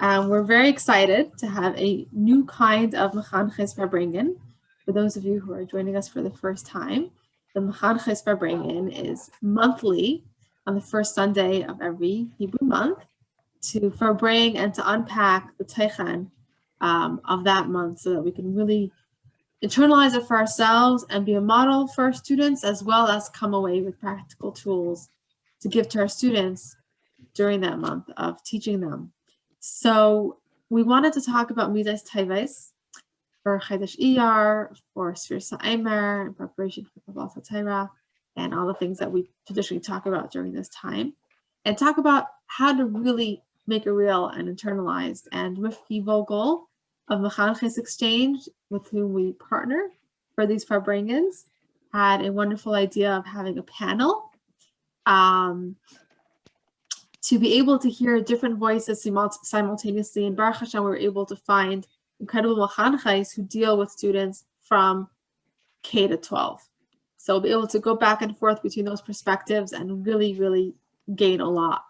We're very excited to have a new kind of Mechanches Farbringen. For those of you who are joining us for the first time, the Mechanches Farbringen is monthly on the first Sunday of every Hebrew month to farbring and to unpack the Teichen of that month so that we can really internalize it for ourselves and be a model for our students, as well as come away with practical tools to give to our students during that month of teaching them. So we wanted to talk about Midos Tovos for Chodesh Iyar, for Sfir Sa'emer, in preparation for Kabbalah Satira, and all the things that we traditionally talk about during this time, and talk about how to really make it real and internalized. And Rivkie Vogel of Mechanches Exchange, with whom we partner for these farbringens, had a wonderful idea of having a panel to be able to hear different voices simultaneously. And Baruch Hashem, we were able to find incredible Mechanches who deal with students from K to 12. So we'll be able to go back and forth between those perspectives and really, really gain a lot.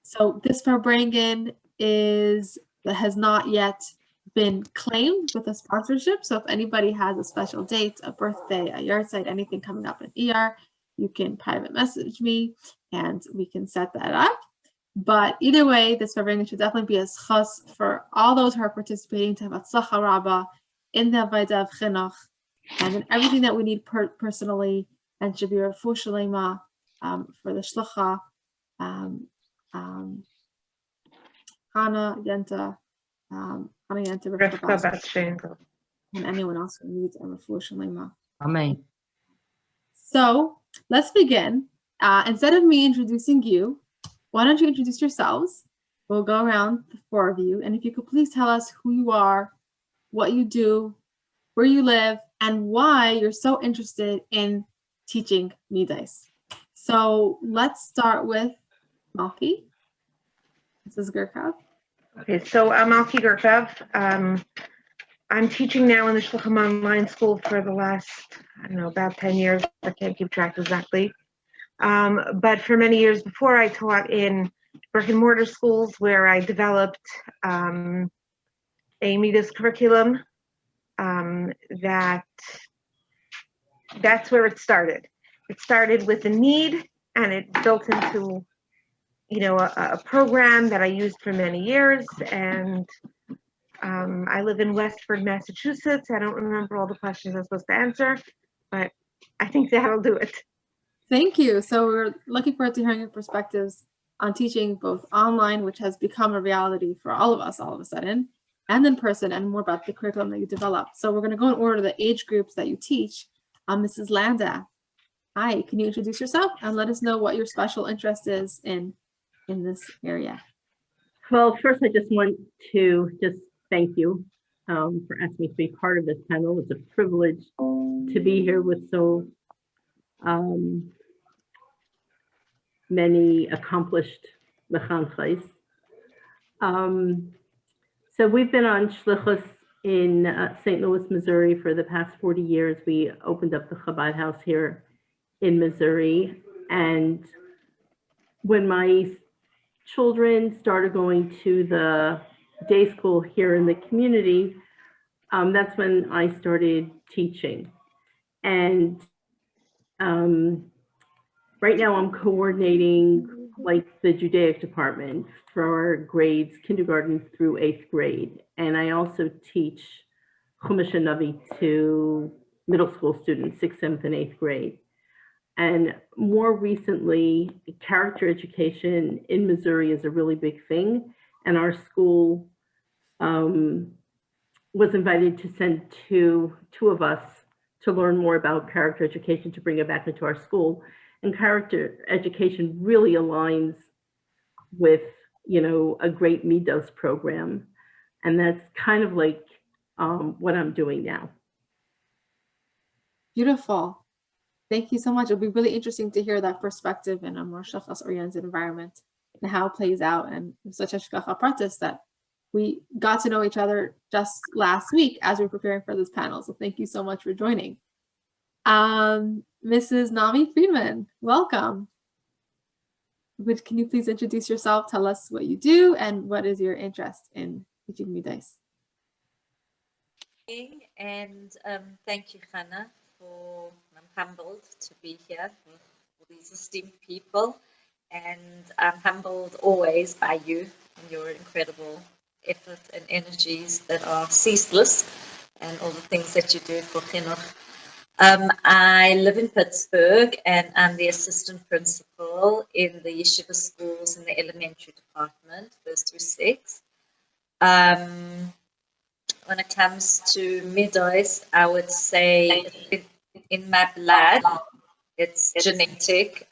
So this farbringen has not yet been claimed with a sponsorship. So if anybody has a special date, a birthday, a yard site, anything coming up in ER, you can private message me and we can set that up. But either way, this farbringen should definitely be a schus for all those who are participating to have a tzlacha rabba in the avodah of chinuch and in everything that we need personally, and should be a refuah shalema for the shlucha, Hana Yenta, and anyone else who needs a refuah shalema. Amen. So let's begin. Instead of me introducing you, why don't you introduce yourselves? We'll go around, the four of you, and if you could please tell us who you are, what you do, where you live, and why you're so interested in teaching Midos. So let's start with Malki. This is Gerkav. Okay, so I'm Malki Gerkav. I'm teaching now in the Shluchim Online School for the last, I don't know, about 10 years. I can't keep track exactly. But for many years before, I taught in brick and mortar schools where I developed a Midos curriculum. That's where it started. It started with a need, and it built into, a program that I used for many years. And I live in Westford, Massachusetts. I don't remember all the questions I'm supposed to answer, but I think that'll do it. Thank you. So we're looking forward to hearing your perspectives on teaching both online, which has become a reality for all of us all of a sudden, and in person, and more about the curriculum that you developed. So we're going to go in order the age groups that you teach. Mrs. Landa, hi, can you introduce yourself and let us know what your special interest is in this area? Well, first I just want to thank you for asking me to be part of this panel. It's a privilege to be here with so many accomplished mechanches. So we've been on shlichus in St. Louis, Missouri for the past 40 years. We opened up the Chabad house here in Missouri. And when my children started going to the day school here in the community, that's when I started teaching. And right now I'm coordinating the Judaic department for grades kindergarten through 8th grade. And I also teach Chumash and Navi to middle school students, 6th, 7th, and 8th grade. And more recently, character education in Missouri is a really big thing. And our school was invited to send two of us to learn more about character education, to bring it back into our school. And character education really aligns with, a great Midos program. And that's kind of what I'm doing now. Beautiful. Thank you so much. It'll be really interesting to hear that perspective in a more shachas-oriented environment and how it plays out. And such a shkacha pratis that we got to know each other just last week as we were preparing for this panel. So thank you so much for joining. Mrs. Naomi Friedman, welcome. can you please introduce yourself? Tell us what you do and what is your interest in teaching Midos? And thank you, Hannah, I'm humbled to be here with all these esteemed people. And I'm humbled always by you and your incredible effort and energies that are ceaseless and all the things that you do for chinuch. I live in Pittsburgh and I'm the assistant principal in the yeshiva schools in the elementary department, 1st through 6th. When it comes to Midos, I would say in my blood, it's genetic.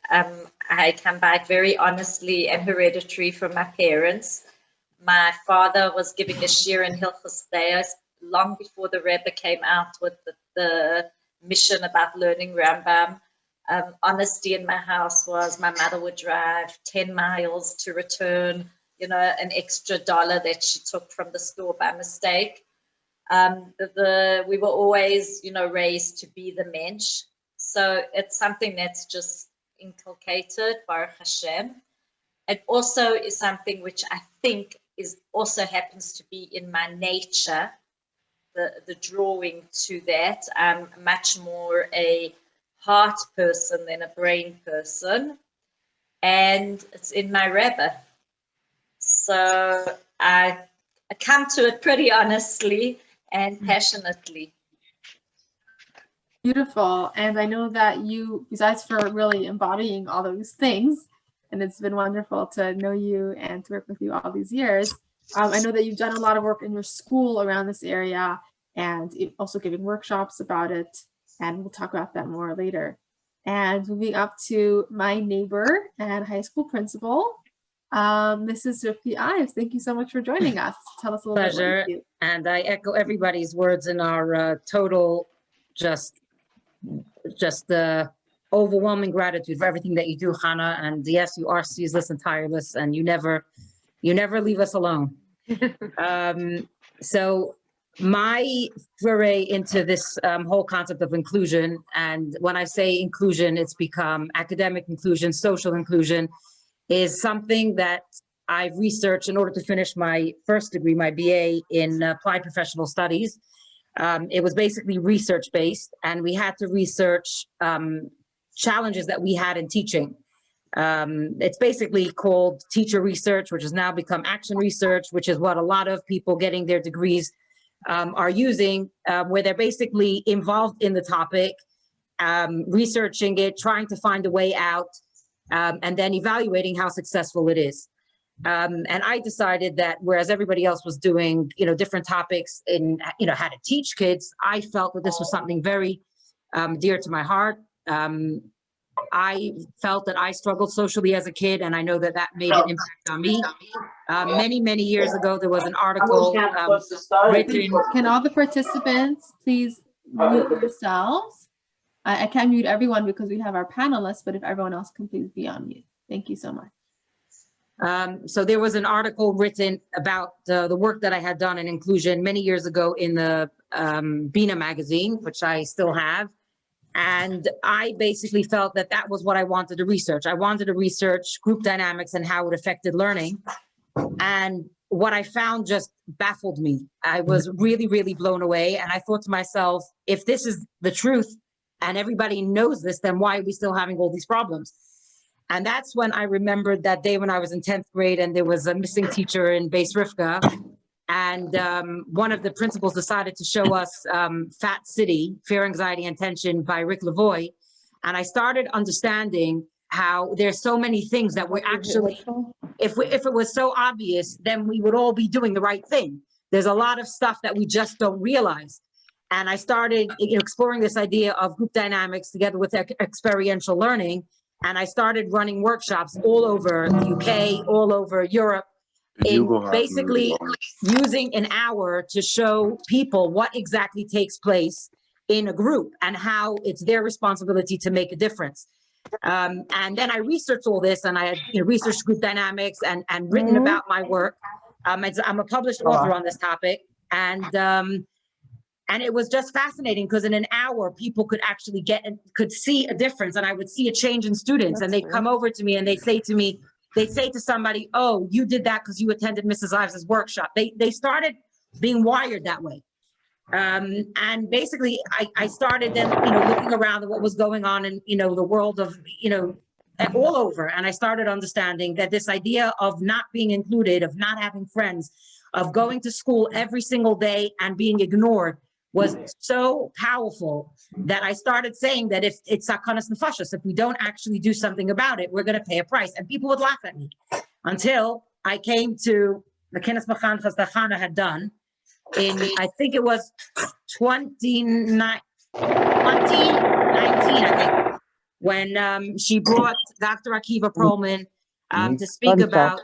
I come by it very honestly and hereditary from my parents. My father was giving a shir in Hilchos Deos long before the Rebbe came out with the mission about learning Rambam. Honesty in my house was my mother would drive 10 miles to return, an extra $1 that she took from the store by mistake. We were always, raised to be the mensch. So it's something that's just inculcated, Baruch Hashem. It also is something which I think also happens to be in my nature, the drawing to that. I'm much more a heart person than a brain person. And it's in my Rebbe. So I come to it pretty honestly and passionately. Beautiful. And I know that you, besides for really embodying all those things, and it's been wonderful to know you and to work with you all these years. I know that you've done a lot of work in your school around this area and also giving workshops about it. And we'll talk about that more later. And moving up to my neighbor and high school principal, Mrs. Rivkie Ives. Thank you so much for joining us. Tell us a little bit what you do. And I echo everybody's words in our total just overwhelming gratitude for everything that you do, Hannah. And yes, you are ceaseless and tireless, and you never leave us alone. So my foray into this whole concept of inclusion, and when I say inclusion, it's become academic inclusion, social inclusion, is something that I've researched in order to finish my first degree, my BA in Applied Professional Studies. It was basically research-based, and we had to research challenges that we had in teaching. It's basically called teacher research, which has now become action research, which is what a lot of people getting their degrees are using, where they're basically involved in the topic, researching it, trying to find a way out, and then evaluating how successful it is. And I decided that whereas everybody else was doing, different topics in, how to teach kids, I felt that this was something very dear to my heart. I felt that I struggled socially as a kid, and I know that that made an impact on me. Many years ago, there was an article written. Can all the participants please mute yourselves? I can't mute everyone because we have our panelists, but if everyone else can please be on mute. Thank you so much. So there was an article written about the work that I had done in inclusion many years ago in the Dina magazine, which I still have. And I basically felt that that was what I wanted to research. I wanted to research group dynamics and how it affected learning. And what I found just baffled me. I was really blown away. And I thought to myself, if this is the truth and everybody knows this, then why are we still having all these problems? And that's when I remembered that day when I was in 10th grade and there was a missing teacher in Beis Rivka. And one of the principals decided to show us Fat City, Fear, Anxiety, and Tension by Rick Lavoie. And I started understanding how there's so many things that we're actually, if it was so obvious, then we would all be doing the right thing. There's a lot of stuff that we just don't realize. And I started exploring this idea of group dynamics together with experiential learning. And I started running workshops all over the UK, all over Europe, in basically using an hour to show people what exactly takes place in a group and how it's their responsibility to make a difference. And then I researched all this, and I had researched group dynamics and written about my work. I'm a published author on this topic, and it was just fascinating because in an hour people could actually could see a difference, and I would see a change in students. And they'd come over to me and they'd say to me, they say to somebody, oh, you did that because you attended Mrs. Ives's workshop. They started being wired that way. And basically I started then, looking around at what was going on in, the world of, all over. And I started understanding that this idea of not being included, of not having friends, of going to school every single day and being ignored was so powerful that I started saying that if it's sakanas nefashos, if we don't actually do something about it, we're going to pay a price. And people would laugh at me until I came to the Kinnis Machanchas that Chana had done in, I think it was 2019, I think, when she brought Dr. Akiva Perlman to speak about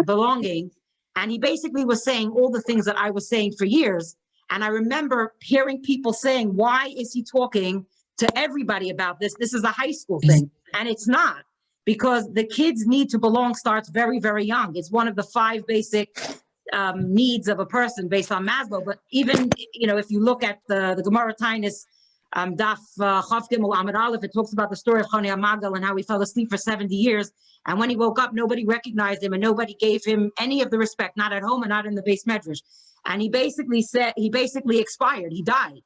belonging. And he basically was saying all the things that I was saying for years. And I remember hearing people saying, why is he talking to everybody about this? This is a high school thing. And it's not, because the kids' need to belong starts very, very young. It's one of the 5 basic needs of a person based on Maslow. But even, if you look at the Gemara Tainis, Daf Chav Gimel Amud Aleph, it talks about the story of Choni HaMagal and how he fell asleep for 70 years. And when he woke up, nobody recognized him and nobody gave him any of the respect, not at home and not in the base medrash. And he basically expired. He died.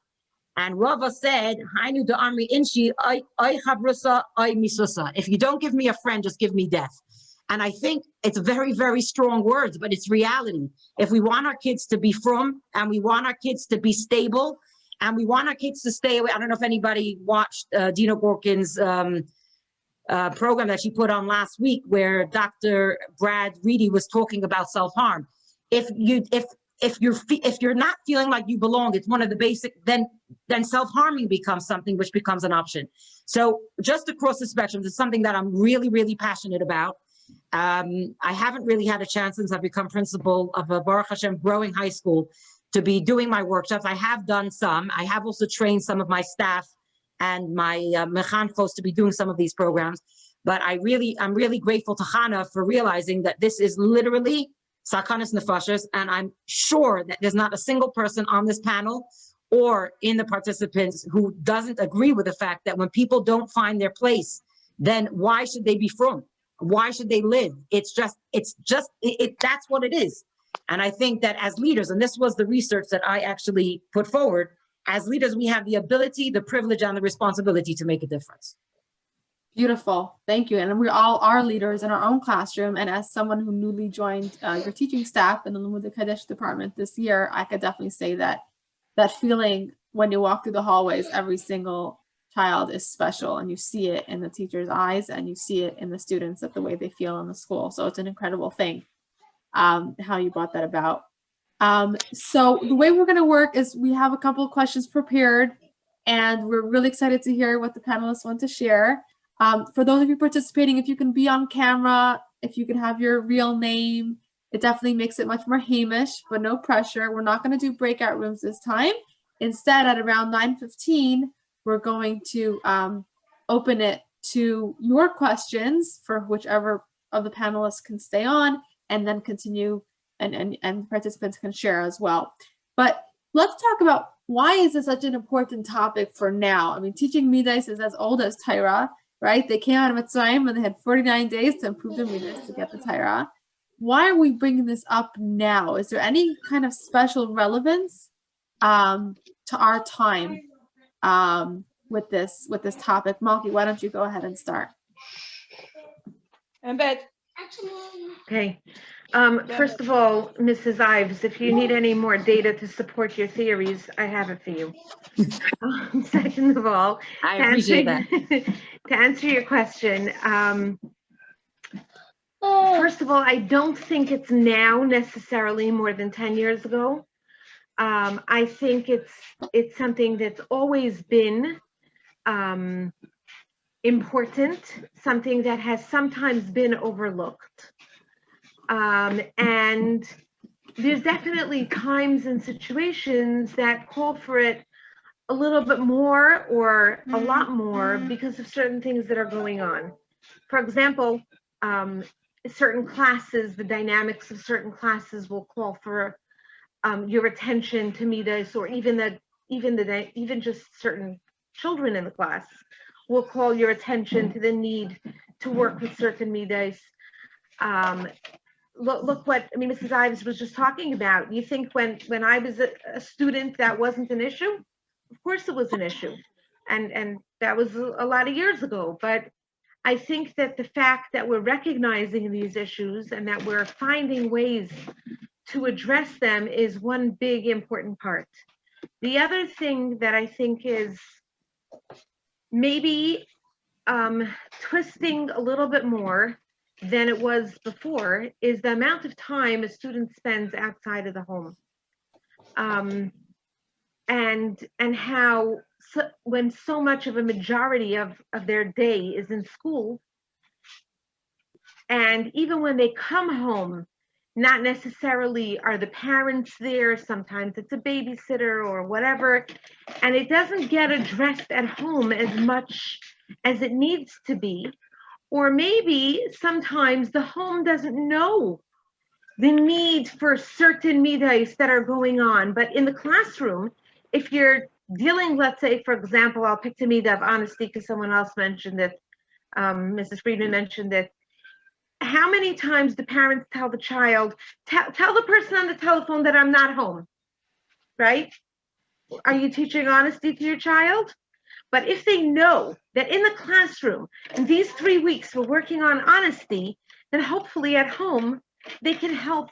And Rava said, "Hainu de Amri Inshi, I chabrusa, I misusa. If you don't give me a friend, just give me death." And I think it's very, very strong words, but it's reality. If we want our kids to be frum, and we want our kids to be stable, and we want our kids to stay away. I don't know if anybody watched Dina Gorkin's program that she put on last week, where Dr. Brad Reedy was talking about self-harm. If you're not feeling like you belong, it's one of the basic, then self-harming becomes something which becomes an option. So just across the spectrum, this is something that I'm really, really passionate about. I haven't really had a chance since I've become principal of a Baruch Hashem growing high school to be doing my workshops. I have done some. I have also trained some of my staff and my mechanchos to be doing some of these programs. But I'm really grateful to Chana for realizing that this is literally sakanas nefashos, and I'm sure that there's not a single person on this panel or in the participants who doesn't agree with the fact that when people don't find their place, then why should they be frum? Why should they live? It's just that's what it is. And I think that as leaders, and this was the research that I actually put forward, as leaders, we have the ability, the privilege, and the responsibility to make a difference. Beautiful. Thank you. And we all are leaders in our own classroom. And as someone who newly joined your teaching staff in the Limud Kadesh department this year, I could definitely say that feeling when you walk through the hallways, every single child is special, and you see it in the teacher's eyes and you see it in the students, that the way they feel in the school. So it's an incredible thing how you brought that about. So the way we're going to work is we have a couple of questions prepared, and we're really excited to hear what the panelists want to share. For those of you participating, if you can be on camera, if you can have your real name, it definitely makes it much more Hamish, but no pressure. We're not going to do breakout rooms this time. Instead, at around 9:15, we're going to open it to your questions for whichever of the panelists can stay on, and then continue, and participants can share as well. But let's talk about, why is this such an important topic for now? I mean, teaching Midos is as old as Torah, right? They came out of Mitzrayim and they had 49 days to improve their Midos to get the Torah. Why are we bringing this up now? Is there any kind of special relevance to our time with this topic? Malki, why don't you go ahead and start? Okay. First of all, Mrs. Ives, if you need any more data to support your theories, I have it for you. Second of all, I appreciate that. To answer your question, first of all, I don't think it's now necessarily more than 10 years ago. I think it's something that's always been important, something that has sometimes been overlooked. And there's definitely times and situations that call for it a little bit more or a lot more because of certain things that are going on. For example, certain classes, the dynamics of certain classes will call for your attention to Midos, or even just certain children in the class will call your attention to the need to work with certain Midos. Look what, I mean, Mrs. Ives was just talking about. You think when I was a student, that wasn't an issue? Of course it was an issue. And that was a lot of years ago. But I think that the fact that we're recognizing these issues and that we're finding ways to address them is one big important part. The other thing that I think is maybe twisting a little bit more than it was before is the amount of time a student spends outside of the home. And how when so much of a majority of their day is in school, and even when they come home, not necessarily are the parents there, sometimes it's a babysitter or whatever, and it doesn't get addressed at home as much as it needs to be. Or maybe sometimes the home doesn't know the need for certain midos that are going on, but in the classroom, if you're dealing, let's say, for example, I'll pick the midah of honesty because someone else mentioned it, Mrs. Friedman mentioned it. How many times do parents tell the child, tell the person on the telephone that I'm not home, right? Are you teaching honesty to your child? But if they know that in the classroom, in these 3 weeks, we're working on honesty, then hopefully at home, they can help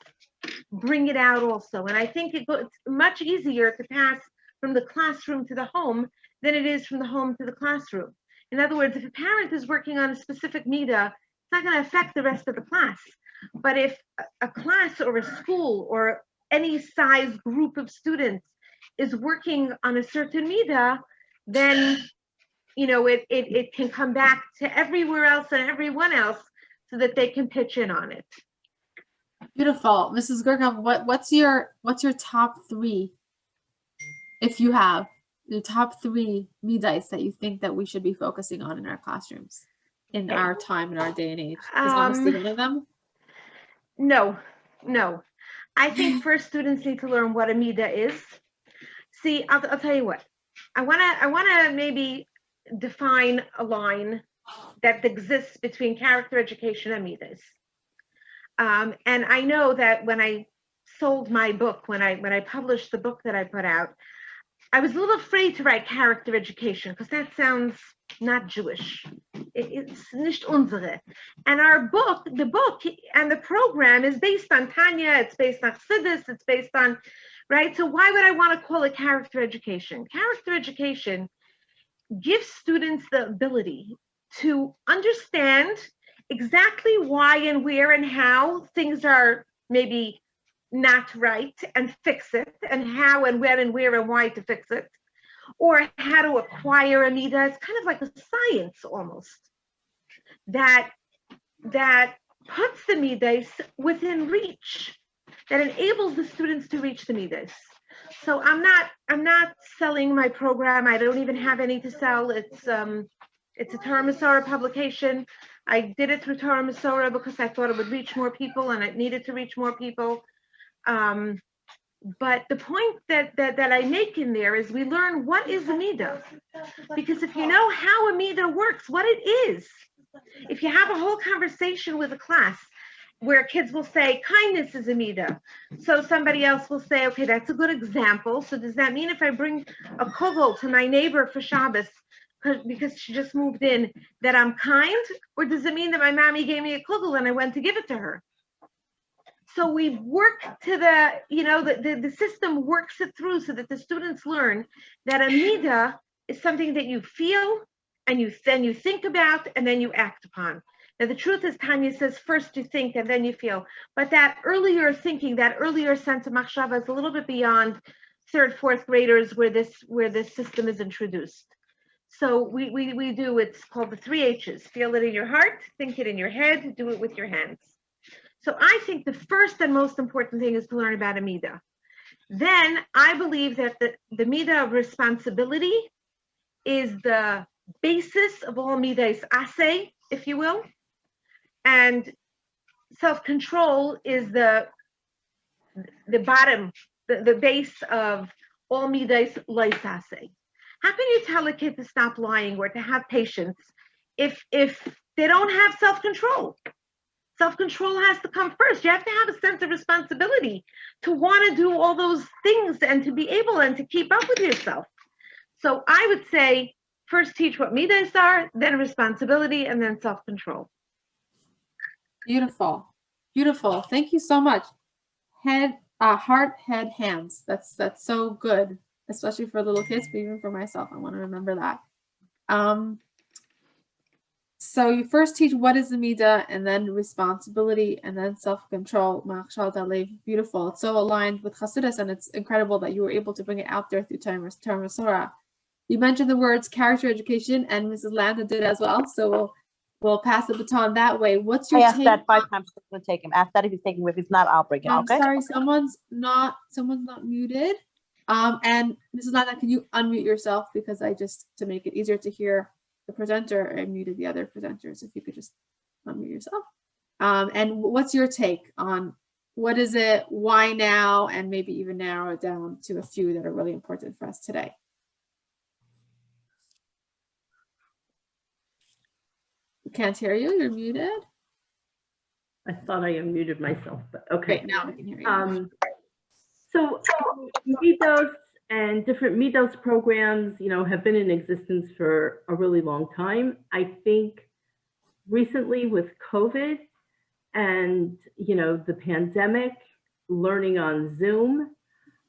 bring it out also. And I think it's much easier to pass from the classroom to the home than it is from the home to the classroom. In other words, if a parent is working on a specific midah, it's not going to affect the rest of the class. But if a class or a school or any size group of students is working on a certain midah, then it can come back to everywhere else and everyone else so that they can pitch in on it. Beautiful. Mrs. Gorkov, what's your top 3, if you have the top 3 midas that you think that we should be focusing on in our classrooms in our time, in our day and age? Is honesty one of them? No. I think first students need to learn what a midah is. See, I'll tell you what. I wanna maybe define a line that exists between character education and midas. And I know that when I sold my book, when I published the book that I put out, I was a little afraid to write character education because that sounds not Jewish. It's nicht unsere. And the book and the program is based on Tanya, it's based on Chassidus, it's based on, right? So why would I want to call it character education? Character education gives students the ability to understand exactly why and where and how things are maybe not right and fix it, and how and when and where and why to fix it, or how to acquire a midah. It's kind of like a science almost that puts the midas within reach, that enables the students to reach the midas. So I'm not selling my program. I don't even have any to sell. It's a Torah Masorah publication. I did it through Torah Masorah because I thought it would reach more people and it needed to reach more people. But the point that I make in there is we learn what is a midah. Because if you know how a midah works, what it is, if you have a whole conversation with a class where kids will say, kindness is a midah. So somebody else will say, okay, that's a good example. So does that mean if I bring a kugel to my neighbor for Shabbos, because she just moved in, that I'm kind? Or does it mean that my mommy gave me a kugel and I went to give it to her? So we work to the system works it through so that the students learn that a midah is something that you feel and then you think about and then you act upon. Now the truth is, Tanya says first you think and then you feel, but that earlier thinking, that earlier sense of machshava is a little bit beyond 3rd, 4th graders where this system is introduced. So we do, it's called the 3 H's. Feel it in your heart, think it in your head, do it with your hands. So I think the first and most important thing is to learn about a midah. Then I believe that the midah of responsibility is the basis of all midas aseh, if you will. And self-control is the bottom, the base of all midas lois aseh. How can you tell a kid to stop lying or to have patience if they don't have self-control? self-control has to come first. You have to have a sense of responsibility to want to do all those things and to be able and to keep up with yourself. So I would say first teach what midas are, then responsibility, and then self-control. Beautiful. Beautiful. Thank you so much. Heart, head, hands. That's so good, especially for little kids, but even for myself. I want to remember that. So you first teach what is the midah, and then responsibility, and then self-control. Beautiful. It's so aligned with Chassidus, and it's incredible that you were able to bring it out there through Torah Masorah. You mentioned the words character education, and Mrs. Landa did as well. So we'll pass the baton that way. What's your I asked take? that 5 times. I'm going to take him. Ask that if he's taking him. If he's not, I'll bring him. I'm Okay. sorry, someone's not muted. And Mrs. Landa, can you unmute yourself, because to make it easier to hear the presenter, I muted the other presenters. If you could just unmute yourself. And what's your take on what is it, why now, and maybe even narrow it down to a few that are really important for us today. We can't hear you. You're muted. I thought I unmuted myself, but okay. Great, now we can hear you. So Midos and different Midos programs, have been in existence for a really long time. I think recently with COVID and, the pandemic, learning on Zoom,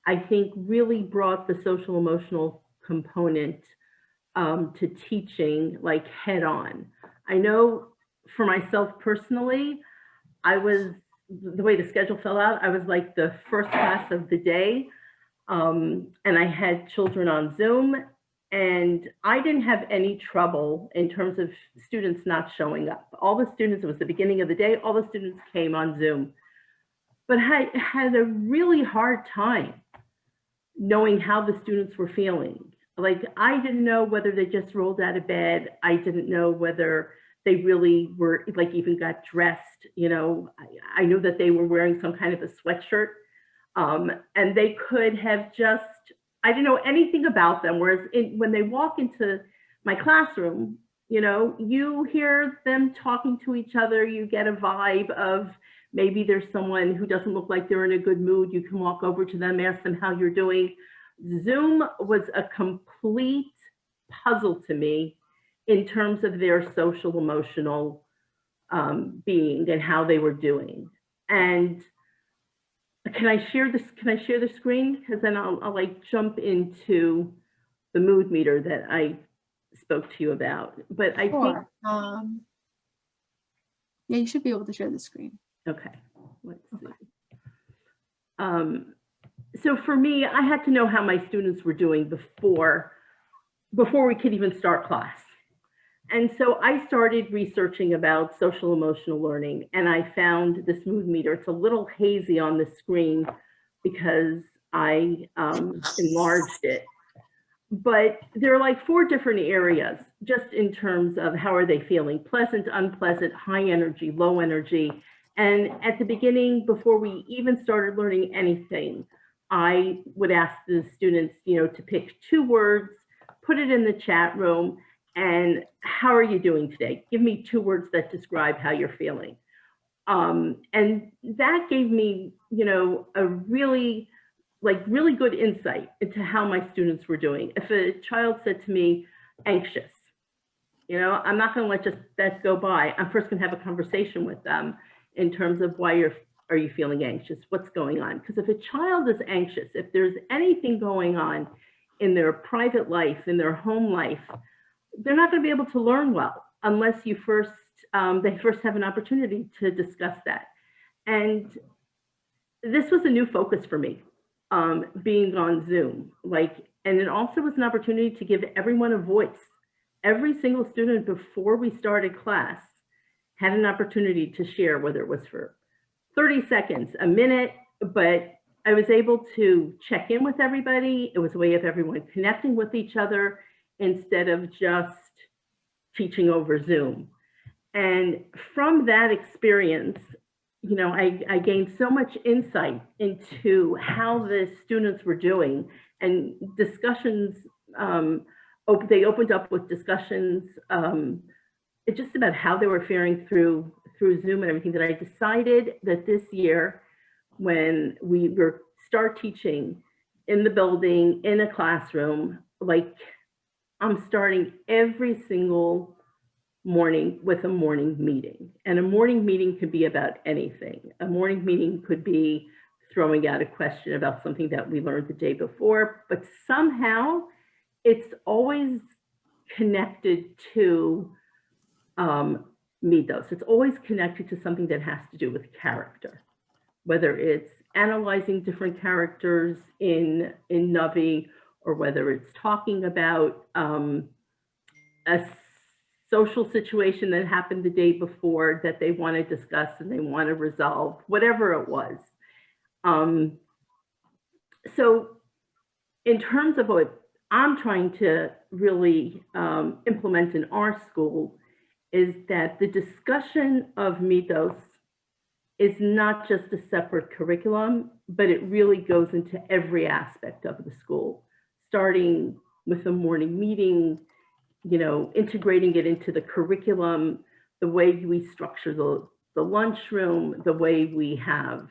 I think really brought the social emotional component to teaching like head on. I know for myself personally, the way the schedule fell out, I was like the first class of the day. And I had children on Zoom, and I didn't have any trouble in terms of students not showing up. All the students, it was the beginning of the day, all the students came on Zoom. But I had a really hard time knowing how the students were feeling. Like, I didn't know whether they just rolled out of bed. I didn't know whether they really were, like, even got dressed. I knew that they were wearing some kind of a sweatshirt. And they could have just, I didn't know anything about them. Whereas when they walk into my classroom, you hear them talking to each other. You get a vibe of maybe there's someone who doesn't look like they're in a good mood. You can walk over to them, ask them how you're doing. Zoom was a complete puzzle to me in terms of their social emotional being and how they were doing. And can I share this? Can I share the screen? Because then I'll like jump into the mood meter that I spoke to you about. But I think yeah, you should be able to share the screen. Okay. Let's see. So for me, I had to know how my students were doing before we could even start class. And so I started researching about social emotional learning, and I found this mood meter. It's a little hazy on the screen because I enlarged it. But there are like 4 different areas just in terms of how are they feeling: pleasant, unpleasant, high energy, low energy. And at the beginning, before we even started learning anything, I would ask the students, to pick 2 words, put it in the chat room, and how are you doing today? Give me 2 words that describe how you're feeling. And that gave me, a really good insight into how my students were doing. If a child said to me, anxious, I'm not going to let just that go by. I'm first going to have a conversation with them in terms of why are you feeling anxious? What's going on? Because if a child is anxious, if there's anything going on in their private life, in their home life, they're not going to be able to learn well unless they first have an opportunity to discuss that. And this was a new focus for me, being on Zoom. And it also was an opportunity to give everyone a voice. Every single student before we started class had an opportunity to share, whether it was for 30 seconds, a minute, but I was able to check in with everybody. It was a way of everyone connecting with each other instead of just teaching over Zoom. And from that experience, I gained so much insight into how the students were doing, and discussions, they opened up with discussions just about how they were faring through through Zoom and everything, that I decided that this year, when we were start teaching in the building, in a classroom, like I'm starting every single morning with a morning meeting. And a morning meeting could be about anything. A morning meeting could be throwing out a question about something that we learned the day before, but somehow it's always connected to Midos. It's always connected to something that has to do with character, whether it's analyzing different characters in Navi, or whether it's talking about a social situation that happened the day before that they want to discuss and they want to resolve, whatever it was. So in terms of what I'm trying to really implement in our school is that the discussion of Midos is not just a separate curriculum, but it really goes into every aspect of the school, starting with a morning meeting, you know, integrating it into the curriculum, the way we structure the lunchroom, the way we have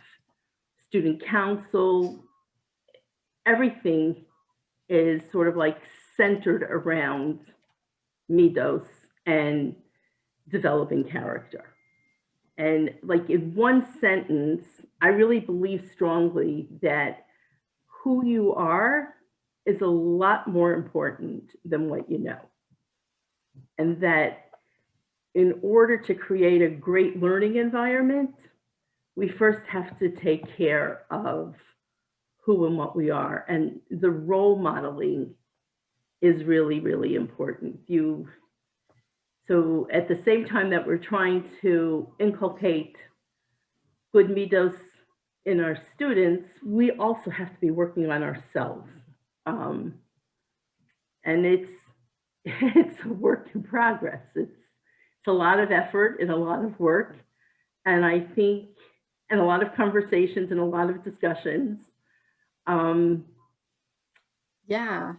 student council, everything is sort of like centered around Midos and developing character. And like in one sentence, I really believe strongly that who you are is a lot more important than what you know. And that in order to create a great learning environment, we first have to take care of who and what we are. And the role modeling is really, really important. So at the same time that we're trying to inculcate good Midos in our students, we also have to be working on ourselves. And it's a work in progress. It's a lot of effort and a lot of work. And I think, and a lot of conversations and a lot of discussions. Yeah.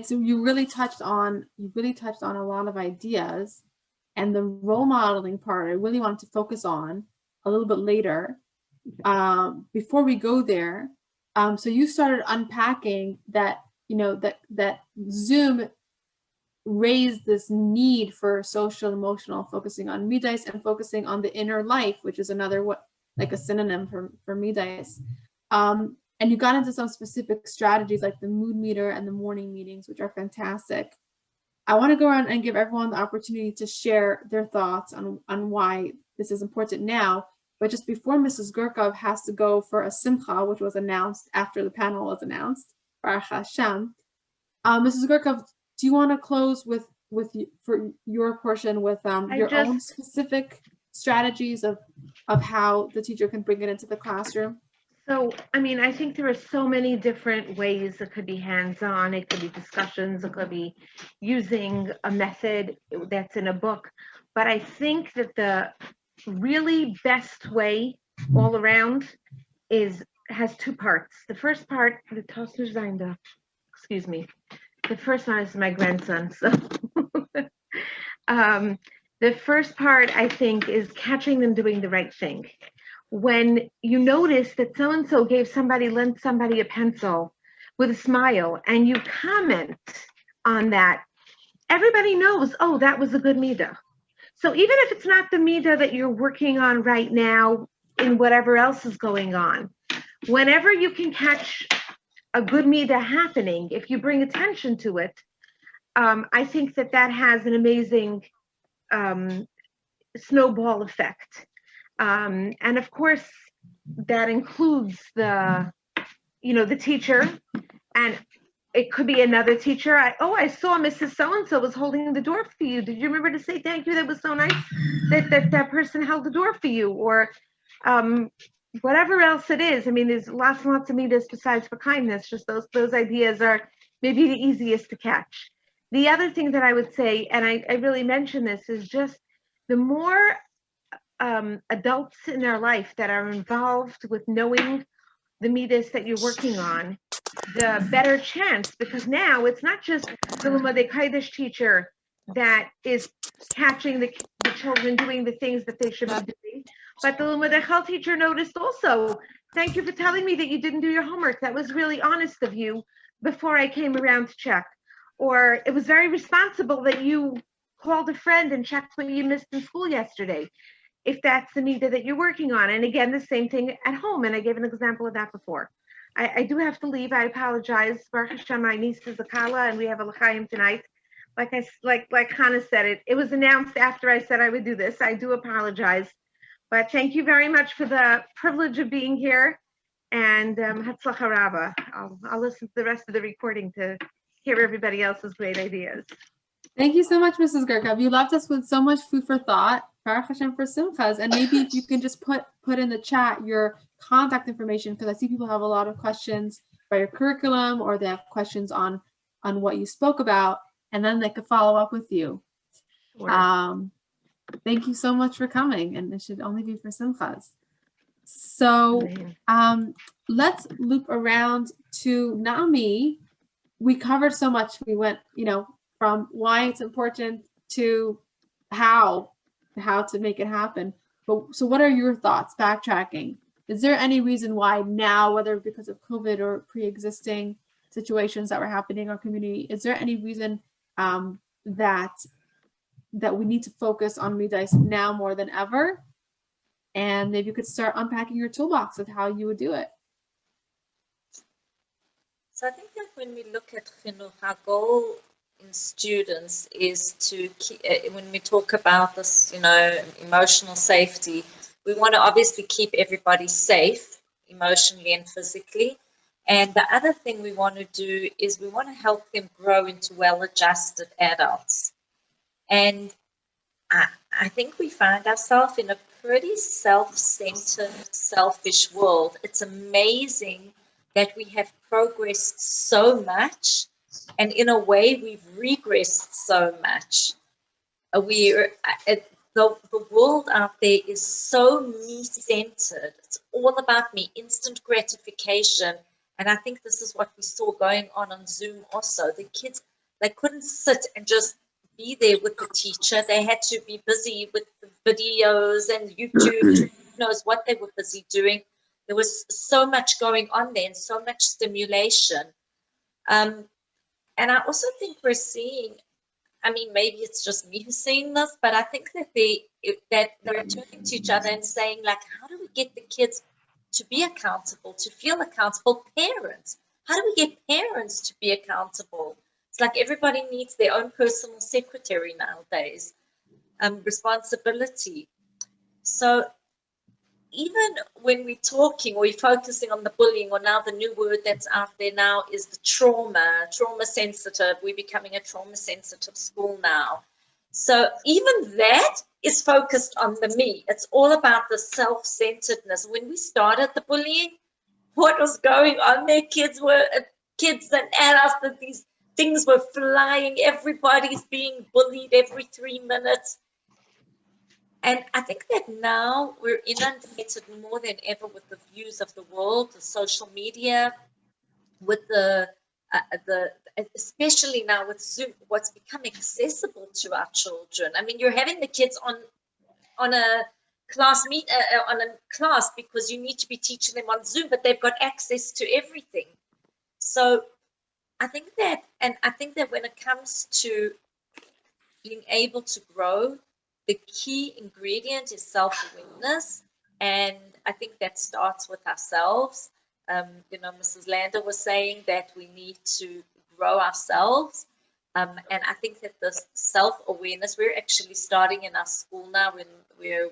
You really touched on a lot of ideas, and the role modeling part I really wanted to focus on a little bit later. Before we go there, so you started unpacking that, you know, that Zoom raised this need for social emotional, focusing on Midas and focusing on the inner life, which is another like a synonym for Midas. And you got into some specific strategies like the mood meter and the morning meetings, which are fantastic. I want to go around and give everyone the opportunity to share their thoughts on why this is important now. But just before Mrs. Gurkov has to go for a simcha, which was announced after the panel was announced, Baruch Hashem. Mrs. Gurkov, do you want to close for your portion with your own specific strategies of how the teacher can bring it into the classroom? So, I mean, I think there are so many different ways. It could be hands-on, it could be discussions, it could be using a method that's in a book. But I think that the really best way all around has two parts. The first part, excuse me. The first one is my grandson. So the first part, I think, is catching them doing the right thing. When you notice that so-and-so lent somebody a pencil with a smile, and you comment on that, everybody knows, oh, that was a good Midah. So even if it's not the Midah that you're working on right now in whatever else is going on, whenever you can catch a good Midah happening, if you bring attention to it, I think that has an amazing snowball effect. And of course, that includes the teacher, and it could be another teacher. I saw Mrs. So-and-so was holding the door for you. Did you remember to say thank you? That was so nice that person held the door for you, or whatever else it is. I mean, there's lots and lots of Midas besides for kindness. Just those ideas are maybe the easiest to catch. The other thing that I would say, and I really mention this, is just the more adults in their life that are involved with knowing the Midas that you're working on, the better chance, because now it's not just the Lumad Kodesh teacher that is catching the children doing the things that they should be doing. But the Lumad Echel teacher noticed also, thank you for telling me that you didn't do your homework. That was really honest of you before I came around to check. Or it was very responsible that you called a friend and checked what you missed in school yesterday, if that's the need that you're working on. And again, the same thing at home. And I gave an example of that before. I do have to leave. I apologize. Baruch Hashem, my niece is a Kala, and we have a L'chaim tonight. Like Hannah said, it was announced after I said I would do this. I do apologize. But thank you very much for the privilege of being here. And Hatzlacha Rabba. I'll listen to the rest of the recording to hear everybody else's great ideas. Thank you so much, Mrs. Gerkov. You left us with so much food for thought. Baruch Hashem for Simchas. And maybe if you can just put in the chat your contact information, because I see people have a lot of questions about your curriculum, or they have questions on what you spoke about, and then they could follow up with you. Sure. Thank you so much for coming, and it should only be for Simchas. So let's loop around to Naomi. We covered so much. We went, from why it's important to how to make it happen. But so what are your thoughts, backtracking? Is there any reason why now, whether because of COVID or pre-existing situations that were happening in our community, is there any reason that we need to focus on Midos now more than ever? And maybe you could start unpacking your toolbox of how you would do it. So I think that when we look at chinuch, our goal in students is to keep, when we talk about this, emotional safety, we want to obviously keep everybody safe emotionally and physically. And the other thing we want to do is we want to help them grow into well-adjusted adults. And I think we find ourselves in a pretty self-centered, selfish world. It's amazing that we have progressed so much, and in a way we've regressed so much. The world out there is so me-centered. It's all about me, instant gratification. And I think this is what we saw going on Zoom also. The kids, they couldn't sit and just be there with the teacher. They had to be busy with the videos and YouTube, who knows what they were busy doing. There was so much going on there and so much stimulation. And I also think we're seeing, maybe it's just me who's seeing this, but I think that they're turning to each other and saying, like, how do we get the kids to be accountable, to feel accountable? Parents, how do we get parents to be accountable? It's like everybody needs their own personal secretary nowadays, responsibility. So even when we're talking or we're focusing on the bullying, or now the new word that's out there now is the trauma sensitive. We're becoming a trauma sensitive school now. So even that is focused on the me. It's all about the self-centeredness. When we started the bullying, what was going on there? Kids and adults, these things were flying. Everybody's being bullied every 3 minutes. And I think that now we're inundated more than ever with the views of the world, the social media, with the especially now with Zoom, what's become accessible to our children. You're having the kids on a class because you need to be teaching them on Zoom, but they've got access to everything. So I think that when it comes to being able to grow, the key ingredient is self-awareness, and I think that starts with ourselves. Mrs. Lander was saying that we need to grow ourselves, and I think that this self-awareness, we're actually starting in our school now when we're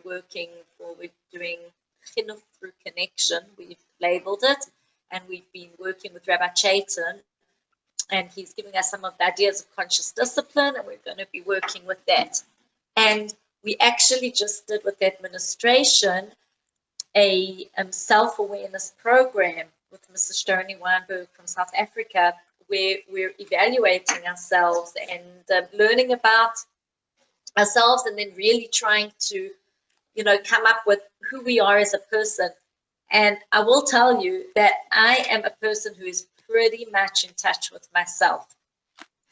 doing chinuch through connection. We've labeled it, and we've been working with Rabbi Chaitin, and he's giving us some of the ideas of conscious discipline, and we're going to be working with that. And we actually just did with the administration a self-awareness program with Mrs. Shtoni Weinberg from South Africa, where we're evaluating ourselves and learning about ourselves, and then really trying to, come up with who we are as a person. And I will tell you that I am a person who is pretty much in touch with myself.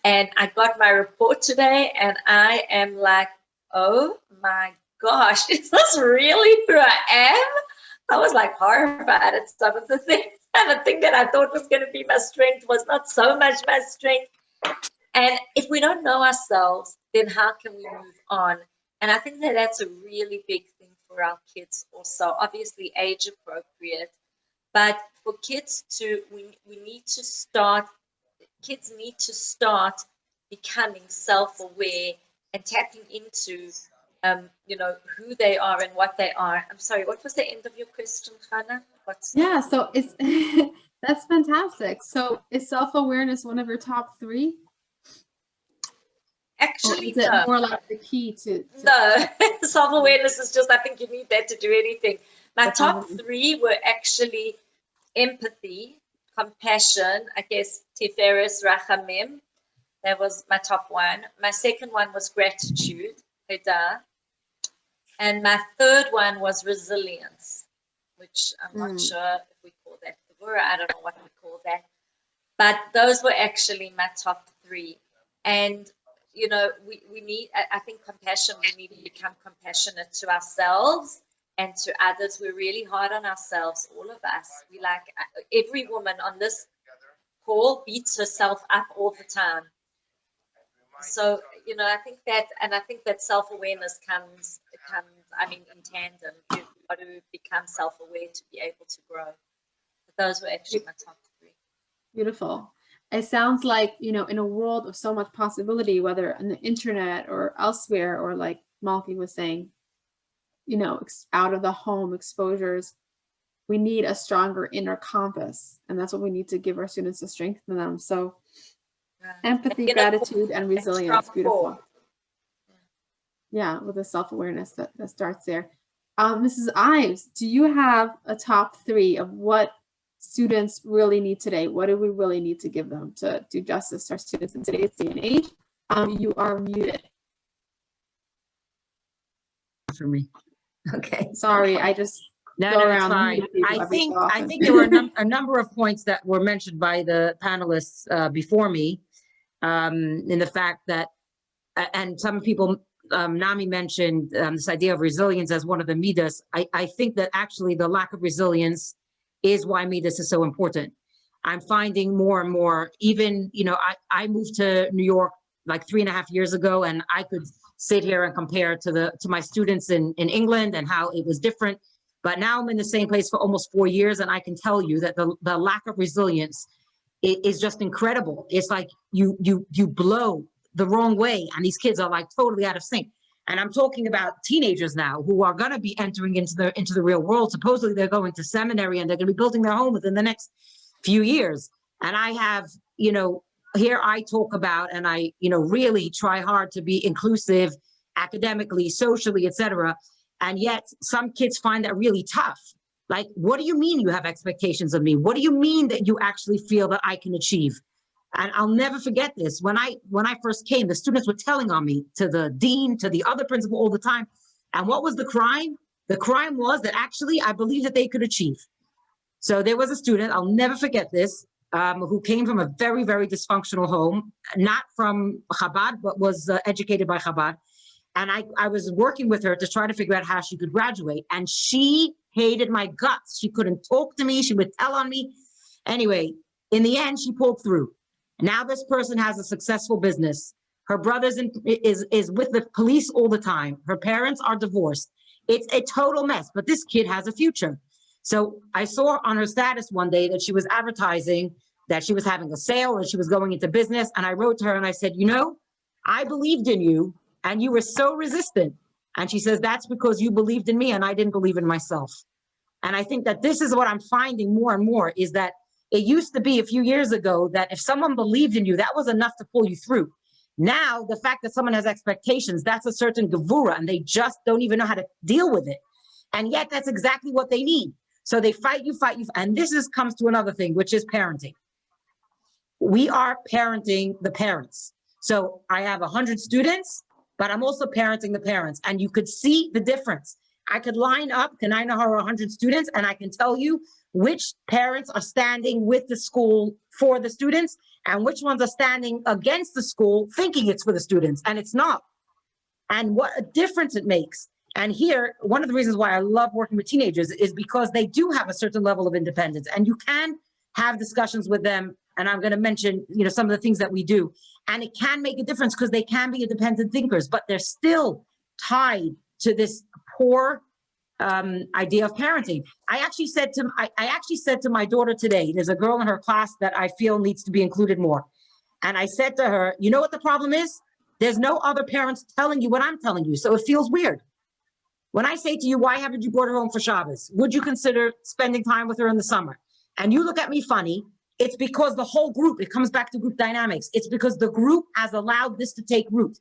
And I got my report today, and I am like, oh my gosh, is this really who I am? I was like horrified at some of the things. And the thing that I thought was going to be my strength was not so much my strength. And if we don't know ourselves, then how can we move on? And I think that that's a really big thing for our kids also, obviously age appropriate. But for kids to, we need to start, kids need to start becoming self-aware and tapping into, who they are and what they are. I'm sorry, what was the end of your question, Hannah? Yeah, so it's that's fantastic. So is self-awareness one of your top 3? Actually, or is it no. more like the key to No, self-awareness is just, I think you need that to do anything. My top 3 were actually empathy, compassion, I guess Tiferes Rachamim. That was my top 1. My second one was gratitude, Hinda. And my third one was resilience, which I'm not sure if we call that Devora. I don't know what we call that. But those were actually my top 3. And, we need, I think compassion, we need to become compassionate to ourselves and to others. We're really hard on ourselves, all of us. We like, every woman on this call beats herself up all the time. So, I think that self-awareness comes, in tandem. You've got to become self-aware to be able to grow. But those were actually my top 3. Beautiful. It sounds like, in a world of so much possibility, whether on the internet or elsewhere, or like Malki was saying, out of the home exposures, we need a stronger inner compass. And that's what we need to give our students to strengthen them. So empathy, gratitude, and resilience. Beautiful. Yeah, with the self-awareness that starts there. Mrs. Ives, do you have a top 3 of what students really need today? What do we really need to give them to do justice to our students in today's day and age? You are muted. For me. Okay. Sorry, I just No, it's fine. I think there were a number of points that were mentioned by the panelists before me, in the fact that, and some people, Nami mentioned this idea of resilience as one of the Midos. I think that actually the lack of resilience is why Midos is so important. I'm finding more and more, even, I moved to New York like 3.5 years ago, and I could sit here and compare to my students in England and how it was different. But now I'm in the same place for almost 4 years, and I can tell you that the lack of resilience is just incredible. It's like you blow the wrong way, and these kids are like totally out of sync. And I'm talking about teenagers now who are going to be entering into the real world. Supposedly they're going to seminary and they're going to be building their home within the next few years. And I have, here I talk about, and I, really try hard to be inclusive academically, socially, etc. And yet some kids find that really tough. Like, what do you mean you have expectations of me? What do you mean that you actually feel that I can achieve? And I'll never forget this. When I first came, the students were telling on me, to the dean, to the other principal, all the time. And what was the crime? The crime was that actually I believed that they could achieve. So there was a student, I'll never forget this, who came from a very, very dysfunctional home, not from Chabad, but was educated by Chabad. And I was working with her to try to figure out how she could graduate. And she hated my guts. She couldn't talk to me. She would tell on me. Anyway, in the end, she pulled through. Now this person has a successful business. Her brother's is with the police all the time. Her parents are divorced. It's a total mess, but this kid has a future. So I saw on her status one day that she was advertising that she was having a sale and she was going into business. And I wrote to her and I said, I believed in you and you were so resistant. And she says, that's because you believed in me and I didn't believe in myself. And I think that this is what I'm finding more and more, is that it used to be a few years ago that if someone believed in you, that was enough to pull you through. Now, the fact that someone has expectations, that's a certain gevura, and they just don't even know how to deal with it. And yet that's exactly what they need. So they fight you. And this comes to another thing, which is parenting. We are parenting the parents. So I have 100 students, but I'm also parenting the parents. And you could see the difference. I could line up, can I know how 100 students, and I can tell you which parents are standing with the school for the students and which ones are standing against the school thinking it's for the students, and it's not. And what a difference it makes. And here, one of the reasons why I love working with teenagers is because they do have a certain level of independence, and you can have discussions with them. And I'm going to mention, some of the things that we do, and it can make a difference because they can be independent thinkers, but they're still tied to this poor idea of parenting. I actually said to my daughter today, there's a girl in her class that I feel needs to be included more. And I said to her, you know what the problem is? There's no other parents telling you what I'm telling you. So it feels weird. When I say to you, why haven't you brought her home for Shabbos? Would you consider spending time with her in the summer? And you look at me funny. It's because the whole group, it comes back to group dynamics. It's because the group has allowed this to take root.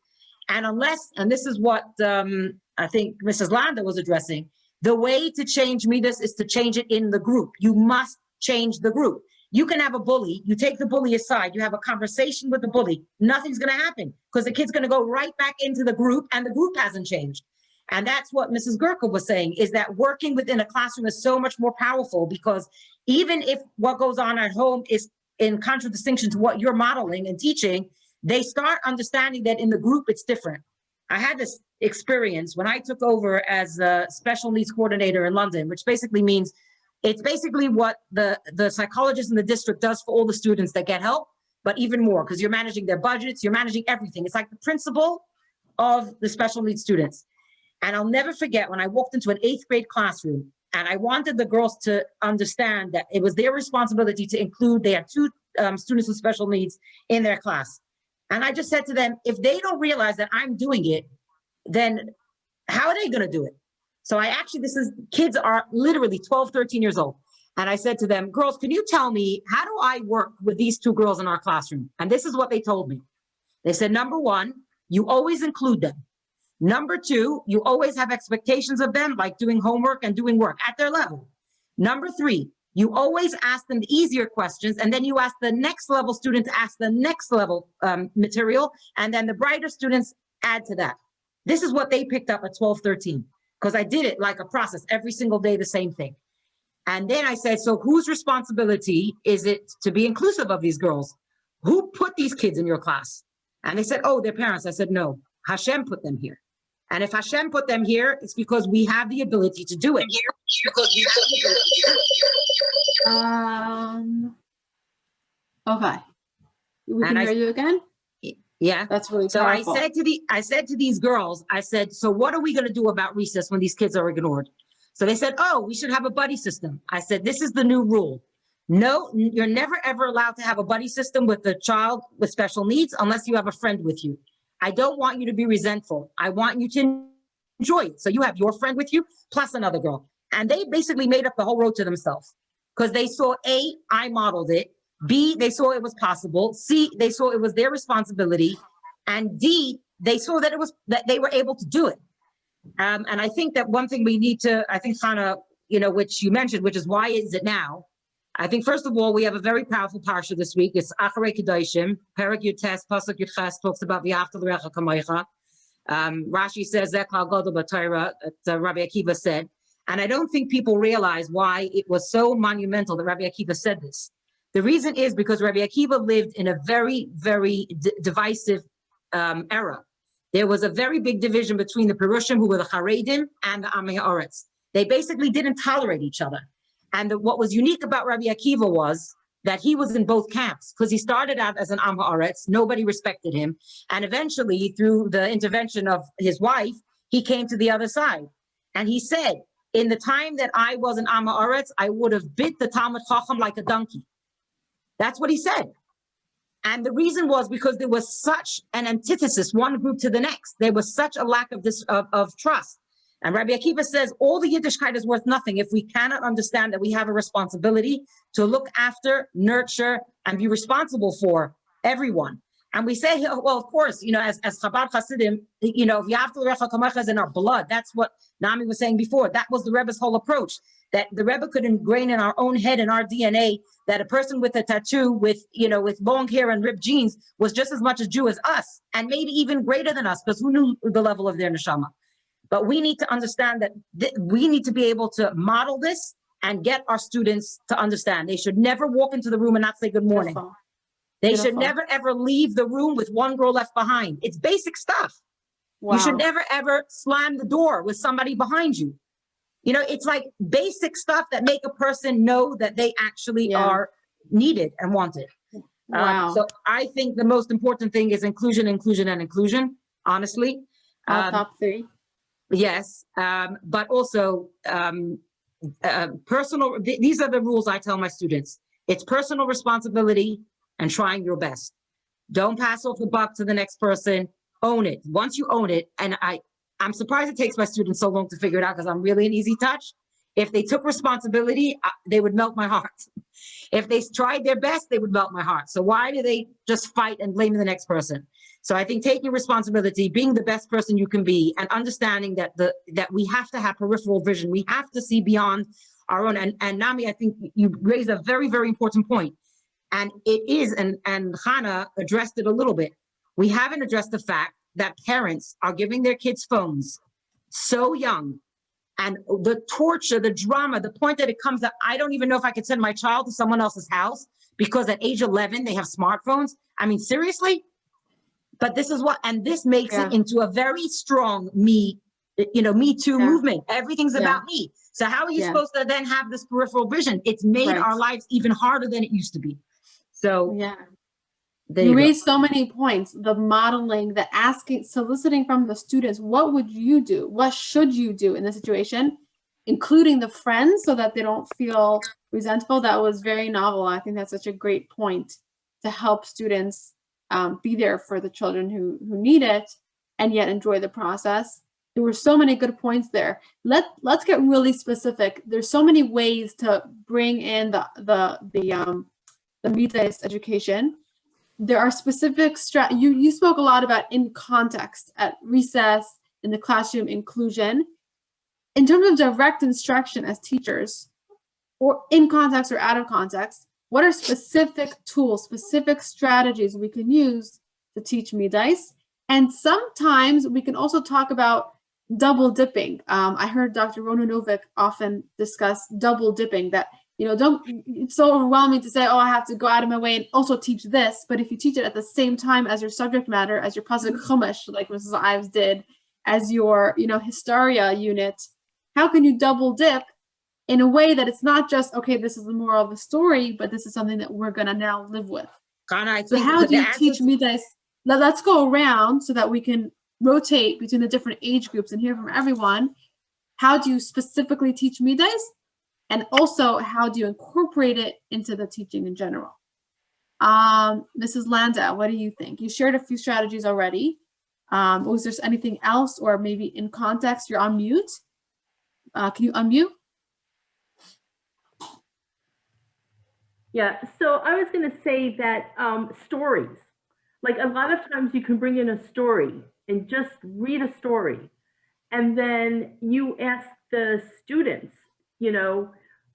And and this is what I think Mrs. Landa was addressing, the way to change Midas is to change it in the group. You must change the group. You can have a bully, you take the bully aside, you have a conversation with the bully, nothing's going to happen because the kid's going to go right back into the group and the group hasn't changed. And that's what Mrs. Gurka was saying, is that working within a classroom is so much more powerful, because even if what goes on at home is in contradistinction to what you're modeling and teaching, they start understanding that in the group it's different. I had this experience when I took over as a special needs coordinator in London, which basically means it's basically what the psychologist in the district does for all the students that get help, but even more, because you're managing their budgets, you're managing everything. It's like the principal of the special needs students. And I'll never forget when I walked into an 8th grade classroom and I wanted the girls to understand that it was their responsibility to include, they had 2 students with special needs in their class. And I just said to them, if they don't realize that I'm doing it, then how are they going to do it? So kids are literally 12, 13 years old. And I said to them, girls, can you tell me, how do I work with these 2 girls in our classroom? And this is what they told me. They said, number 1, you always include them. Number 2, you always have expectations of them, like doing homework and doing work at their level. Number 3, you always ask them the easier questions, and then you ask the next level student to ask the next level material, and then the brighter students add to that. This is what they picked up at 12, 13, because I did it like a process every single day, the same thing. And then I said, so whose responsibility is it to be inclusive of these girls? Who put these kids in your class? And they said, oh, their parents. I said, no, Hashem put them here. And if Hashem put them here, it's because we have the ability to do it. Okay. We can hear you again? Yeah. That's really so powerful. I said to these girls, I said, so what are we going to do about recess when these kids are ignored? So they said, oh, we should have a buddy system. I said, this is the new rule. No, you're never, ever allowed to have a buddy system with a child with special needs unless you have a friend with you. I don't want you to be resentful. I want you to enjoy it. So you have your friend with you plus another girl. And they basically made up the whole road to themselves because they saw A, I modeled it. B, they saw it was possible. C, they saw it was their responsibility. And D, they saw that they were able to do it. And I think that one thing we need to, I think, Chana, which you mentioned, which is why is it now? I think, first of all, we have a very powerful parsha this week. It's Acharei Kedoshim, Perek Yutes, Pasuk Yutes talks about V'ahavta l'recha kamocha. Rashi says, Zechal Gadol b'Torah, Rabbi Akiva said. And I don't think people realize why it was so monumental that Rabbi Akiva said this. The reason is because Rabbi Akiva lived in a very, very divisive era. There was a very big division between the Perushim, who were the Haredim, and the Amei Haaretz. They basically didn't tolerate each other. And what was unique about Rabbi Akiva was that he was in both camps, because he started out as an Am Haaretz, nobody respected him. And eventually, through the intervention of his wife, he came to the other side. And he said, in the time that I was an Am Haaretz, I would have bit the Talmud Chacham like a donkey. That's what he said. And the reason was because there was such an antithesis, one group to the next. There was such a lack of trust. And Rabbi Akiva says all the Yiddishkeit is worth nothing if we cannot understand that we have a responsibility to look after, nurture, and be responsible for everyone. And we say, well, of course, as Chabad Hasidim, V'ahavta l'recha kamocha is in our blood. That's what Naomi was saying before. That was the Rebbe's whole approach, that the Rebbe could ingrain in our own head and our DNA that a person with a tattoo, with long hair and ripped jeans was just as much a Jew as us, and maybe even greater than us, because who knew the level of their neshama? But we need to understand that we need to be able to model this and get our students to understand. They should never walk into the room and not say good morning. Beautiful. They should Beautiful. never, ever leave the room with one girl left behind. It's basic stuff. Wow. You should never, ever slam the door with somebody behind you. You know, it's like basic stuff that make a person know that they actually are needed and wanted. Wow. So I think the most important thing is inclusion, inclusion, and inclusion, honestly. Top three. Yes, but also personal, these are the rules I tell my students. It's personal responsibility and trying your best. Don't pass off the buck to the next person. Own it. Once you own it, and I'm surprised it takes my students so long to figure it out because I'm really an easy touch. If they took responsibility, they would melt my heart. If they tried their best, they would melt my heart. So why do they just fight and blame the next person? So I think taking responsibility, being the best person you can be, and understanding that that we have to have peripheral vision. We have to see beyond our own. And Nami, I think you raised a very, very important point. And it is, and Hannah addressed it a little bit. We haven't addressed the fact that parents are giving their kids phones so young. And the torture, the drama, the point that it comes that I don't even know if I could send my child to someone else's house because at age 11, they have smartphones. I mean, seriously? But this is what, and this makes it into a very strong Me Too movement. Everything's about me. So how are you supposed to then have this peripheral vision? It's made our lives even harder than it used to be. So you raised so many points, the modeling, the asking, soliciting from the students, what would you do? What should you do in this situation? Including the friends so that they don't feel resentful. That was very novel. I think that's such a great point to help students be there for the children who need it and yet enjoy the process. There were so many good points there. Let's get really specific. There's so many ways to bring in the Midos education. There are specific you spoke a lot about in context, at recess, in the classroom, inclusion. In terms of direct instruction as teachers, or in context or out of context, what are specific tools, specific strategies we can use to teach Midos? And sometimes we can also talk about double dipping. I heard Dr. Ronanovich often discuss double dipping, that it's so overwhelming to say, oh, I have to go out of my way and also teach this. But if you teach it at the same time as your subject matter, as your Pasuk Chumash, like Mrs. Ives did, as your, Hysteria unit, how can you double dip in a way that it's not just, okay, this is the moral of the story, but this is something that we're going to now live with? So how do you teach Midos? Let's go around so that we can rotate between the different age groups and hear from everyone. How do you specifically teach Midos? And also, how do you incorporate it into the teaching in general? Mrs. Landau, what do you think? You shared a few strategies already. Was there anything else, or maybe in context? You're on mute. Can you unmute? Yeah, so I was going to say that stories, like a lot of times you can bring in a story and just read a story. And then you ask the students,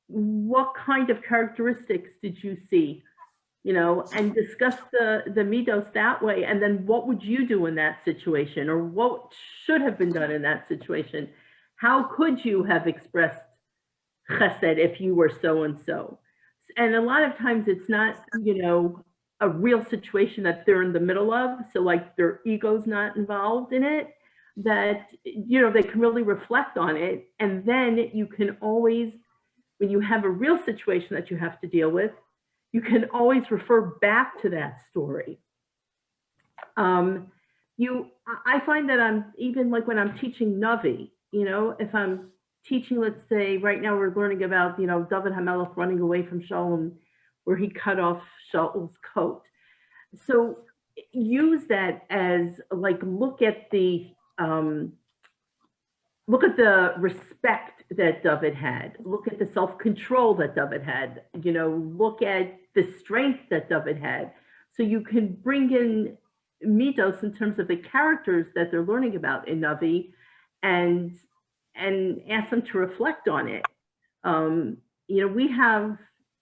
what kind of characteristics did you see, and discuss the Midos that way. And then what would you do in that situation, or what should have been done in that situation? How could you have expressed chesed if you were so-and-so? And a lot of times it's not, a real situation that they're in the middle of. So like their ego's not involved in it, that, they can really reflect on it. And then you can always, when you have a real situation that you have to deal with, you can always refer back to that story. I find that I'm, even like when I'm teaching Navi, if I'm teaching, let's say right now we're learning about, David HaMelech running away from Shaul, where he cut off Shaul's coat. So use that as like, look at the respect that David had, look at the self-control that David had, look at the strength that David had. So you can bring in Midos in terms of the characters that they're learning about in Navi, and ask them to reflect on it.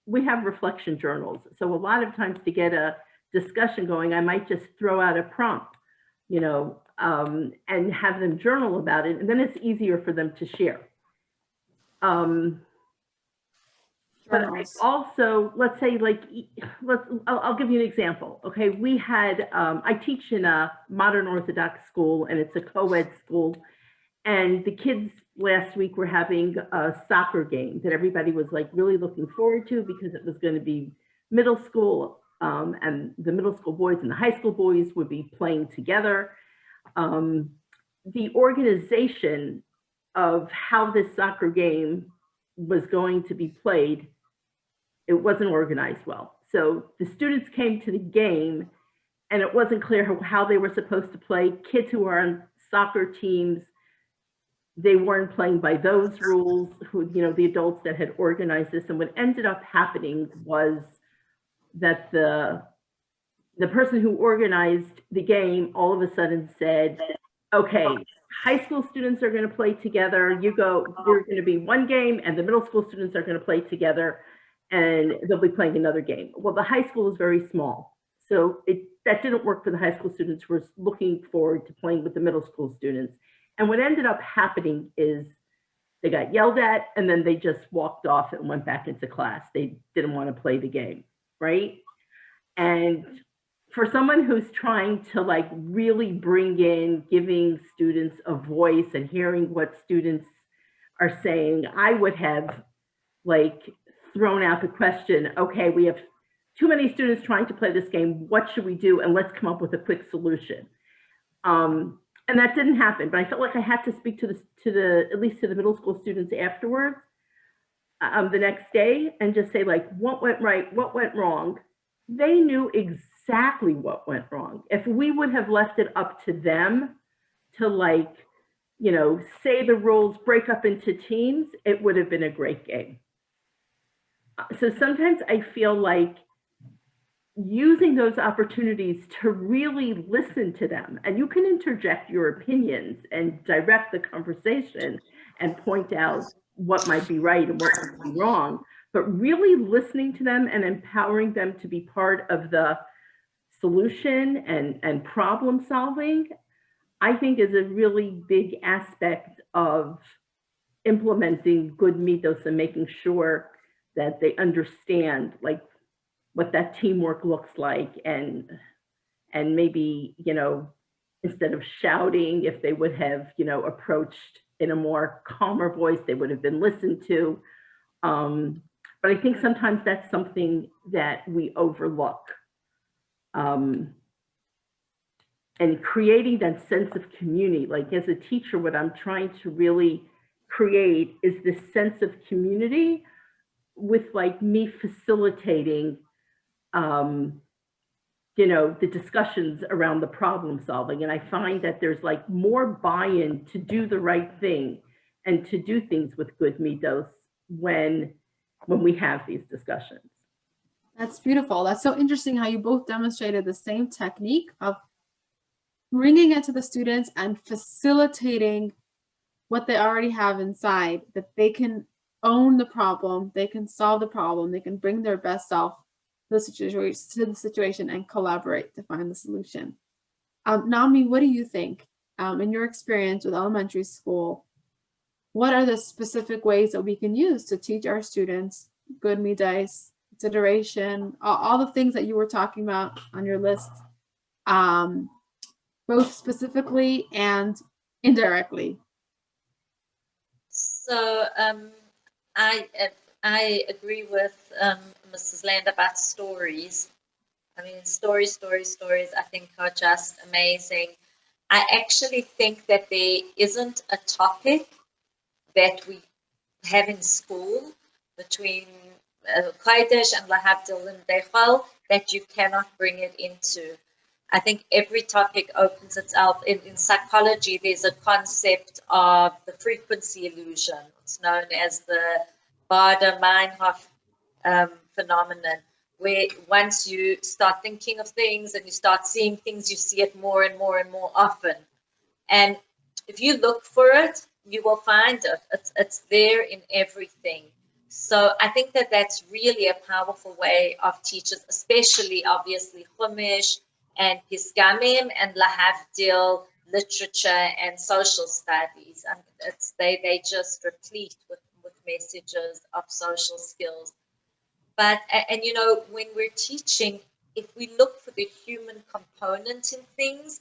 We have reflection journals. So a lot of times to get a discussion going, I might just throw out a prompt, and have them journal about it. And then it's easier for them to share. But I Journals. also, let's say, like, I'll give you an example. Okay, we had, I teach in a modern Orthodox school, and it's a co-ed school. And the kids last week were having a soccer game that everybody was like really looking forward to because it was going to be middle school, and the middle school boys and the high school boys would be playing together. The organization of how this soccer game was going to be played, it wasn't organized well. So the students came to the game and it wasn't clear how they were supposed to play. Kids who are on soccer teams, they weren't playing by those rules, who, you know, the adults that had organized this. And what ended up happening was that the person who organized the game all of a sudden said, okay, high school students are going to play together. You're going to be one game, and the middle school students are going to play together, and they'll be playing another game. Well, the high school is very small, so that didn't work for the high school students who were looking forward to playing with the middle school students. And what ended up happening is they got yelled at, and then they just walked off and went back into class. They didn't want to play the game, right? And for someone who's trying to like really bring in giving students a voice and hearing what students are saying, I would have like thrown out the question, okay, we have too many students trying to play this game. What should we do? And let's come up with a quick solution. And that didn't happen, but I felt like I had to speak to at least to the middle school students afterwards, the next day, and just say like, what went right, what went wrong. They knew exactly what went wrong. If we would have left it up to them to like, you know, say the rules, break up into teams, it would have been a great game. So sometimes I feel like using those opportunities to really listen to them, and you can interject your opinions and direct the conversation and point out what might be right and what might be wrong, but really listening to them and empowering them to be part of the solution and problem solving, I think is a really big aspect of implementing good midos and making sure that they understand like what that teamwork looks like, and maybe, you know, instead of shouting, if they would have, you know, approached in a more calmer voice, they would have been listened to. But I think sometimes that's something that we overlook. And creating that sense of community, like as a teacher, what I'm trying to really create is this sense of community with like me facilitating, you know, the discussions around the problem solving. And I find that there's like more buy-in to do the right thing and to do things with good midos when we have these discussions. That's beautiful. That's so interesting how you both demonstrated the same technique of bringing it to the students and facilitating what they already have inside, that they can own the problem, they can solve the problem, they can bring their best self to the situation and collaborate to find the solution. Naomi, what do you think? In your experience with elementary school, what are the specific ways that we can use to teach our students good midos, consideration, all the things that you were talking about on your list, both specifically and indirectly? So I agree with Mrs. Land about stories. I mean, stories, I think are just amazing. I actually think that there isn't a topic that we have in school between Kodesh and Lahavdil and Dechal that you cannot bring it into. I think every topic opens itself. In psychology, there's a concept of the frequency illusion. It's known as the Bader-Meinhof phenomenon, where once you start thinking of things and you start seeing things, you see it more and more and more often. And if you look for it, you will find it. It's there in everything. So I think that that's really a powerful way of teachers, especially obviously Chumash and Pisgamim and Lahavdil literature and social studies. And they just replete with messages of social skills. But, and you know, when we're teaching, if we look for the human component in things,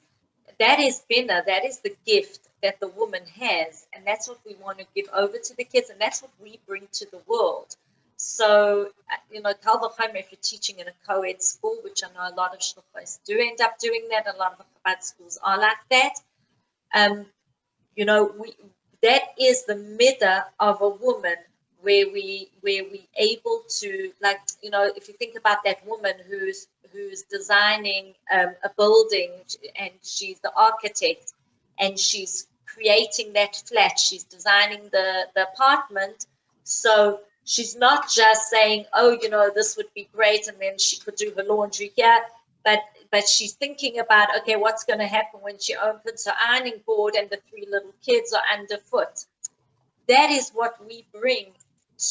that is Bina, that is the gift that the woman has. And that's what we want to give over to the kids. And that's what we bring to the world. So, you know, Kal v'chomer, if you're teaching in a co-ed school, which I know a lot of shluchos do end up doing that, a lot of Chabad schools are like that. You know, that is the midah of a woman where we able to, like, you know, if you think about that woman who's designing a building, and she's the architect, and she's creating that flat, she's designing the apartment. So she's not just saying, oh, you know, this would be great, and then she could do her laundry here, but she's thinking about, okay, what's going to happen when she opens her ironing board and the 3 little kids are underfoot. That is what we bring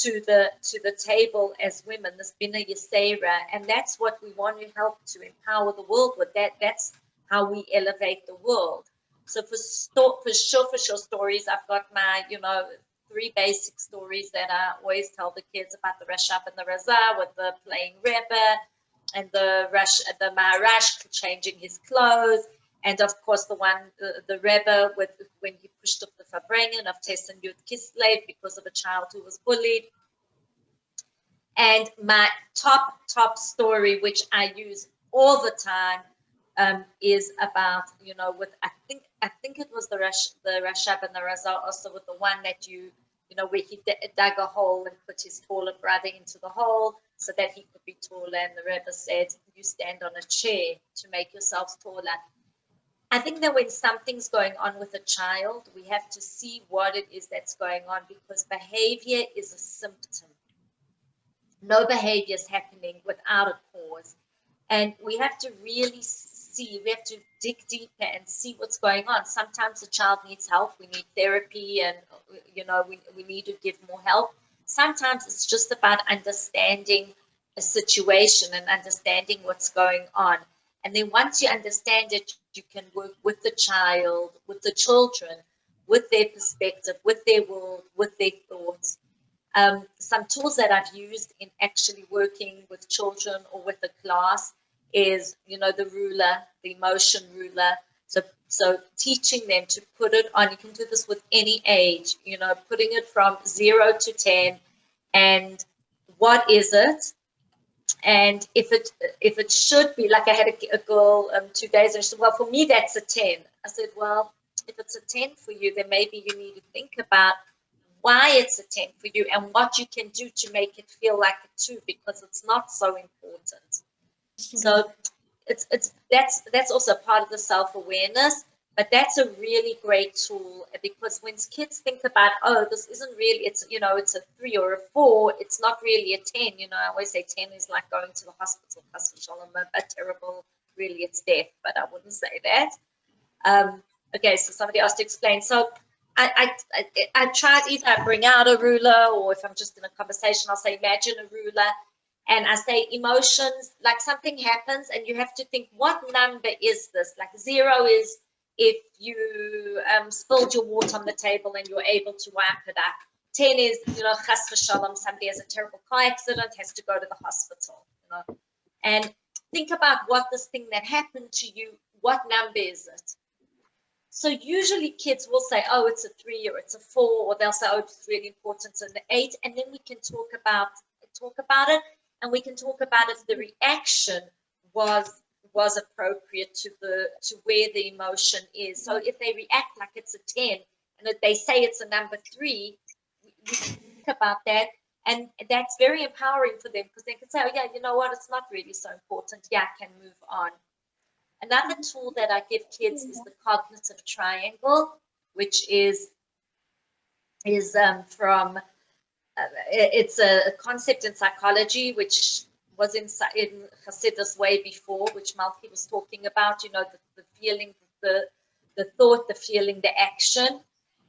to the table as women, this Bina Yisera, and that's what we want to help to empower the world with. That's how we elevate the world. So for sure stories, I've got my, you know, 3 basic stories that I always tell the kids about the Rashab and the Razah, with the playing Rebbe, and the Maharash changing his clothes, and of course the one, the Rebbe, with when he pushed up the Farbrengen of Tess and Yud Kislev because of a child who was bullied. And my top story, which I use all the time, is about, you know, with I think it was the Rashab and the Razah, also with the one that you know, where he dug a hole and put his taller brother into the hole so that he could be taller. And the Rebbe said, you stand on a chair to make yourselves taller. I think that when something's going on with a child, we have to see what it is that's going on, because behavior is a symptom. No behavior is happening without a cause. And we have to really see, we have to dig deeper and see what's going on. Sometimes the child needs help, we need therapy, and, you know, we need to give more help. Sometimes it's just about understanding a situation and understanding what's going on. And then once you understand it, you can work with the child, with the children, with their perspective, with their world, with their thoughts. Some tools that I've used in actually working with children or with a class is, you know, the ruler, the emotion ruler. So teaching them to put it on, you can do this with any age, you know, putting it from 0 to 10, and what is it? And if it should be, like I had a girl 2 days, and she said, well, for me, that's a 10. I said, well, if it's a 10 for you, then maybe you need to think about why it's a 10 for you and what you can do to make it feel like a 2, because it's not so important. So that's also part of the self-awareness, but that's a really great tool, because when kids think about, oh, this isn't really, it's, you know, it's a 3 or a 4, it's not really a 10. You know, I always say 10 is like going to the hospital, a terrible, really it's death, but I wouldn't say that. Okay, so somebody asked to explain. So I tried, either I bring out a ruler, or if I'm just in a conversation, I'll say, imagine a ruler. And I say emotions, like something happens and you have to think, what number is this? Like 0 is if you spilled your water on the table and you're able to wipe it up. 10 is, you know, chas v'shalom, somebody has a terrible car accident, has to go to the hospital, you know. And think about what this thing that happened to you, what number is it? So usually kids will say, oh, it's a 3 or it's a 4, or they'll say, oh, it's really important, it's an 8, and then we can talk about it. And we can talk about if the reaction was appropriate to where the emotion is. So if they react like it's a 10, and if they say it's a number 3, we think about that, and that's very empowering for them, because they can say, oh yeah, you know what, it's not really so important. Yeah, I can move on. Another tool that I give kids is the cognitive triangle, which is from it's a concept in psychology which was in Hasidus way before, which Malki was talking about, you know, the feeling, the thought, the feeling, the action.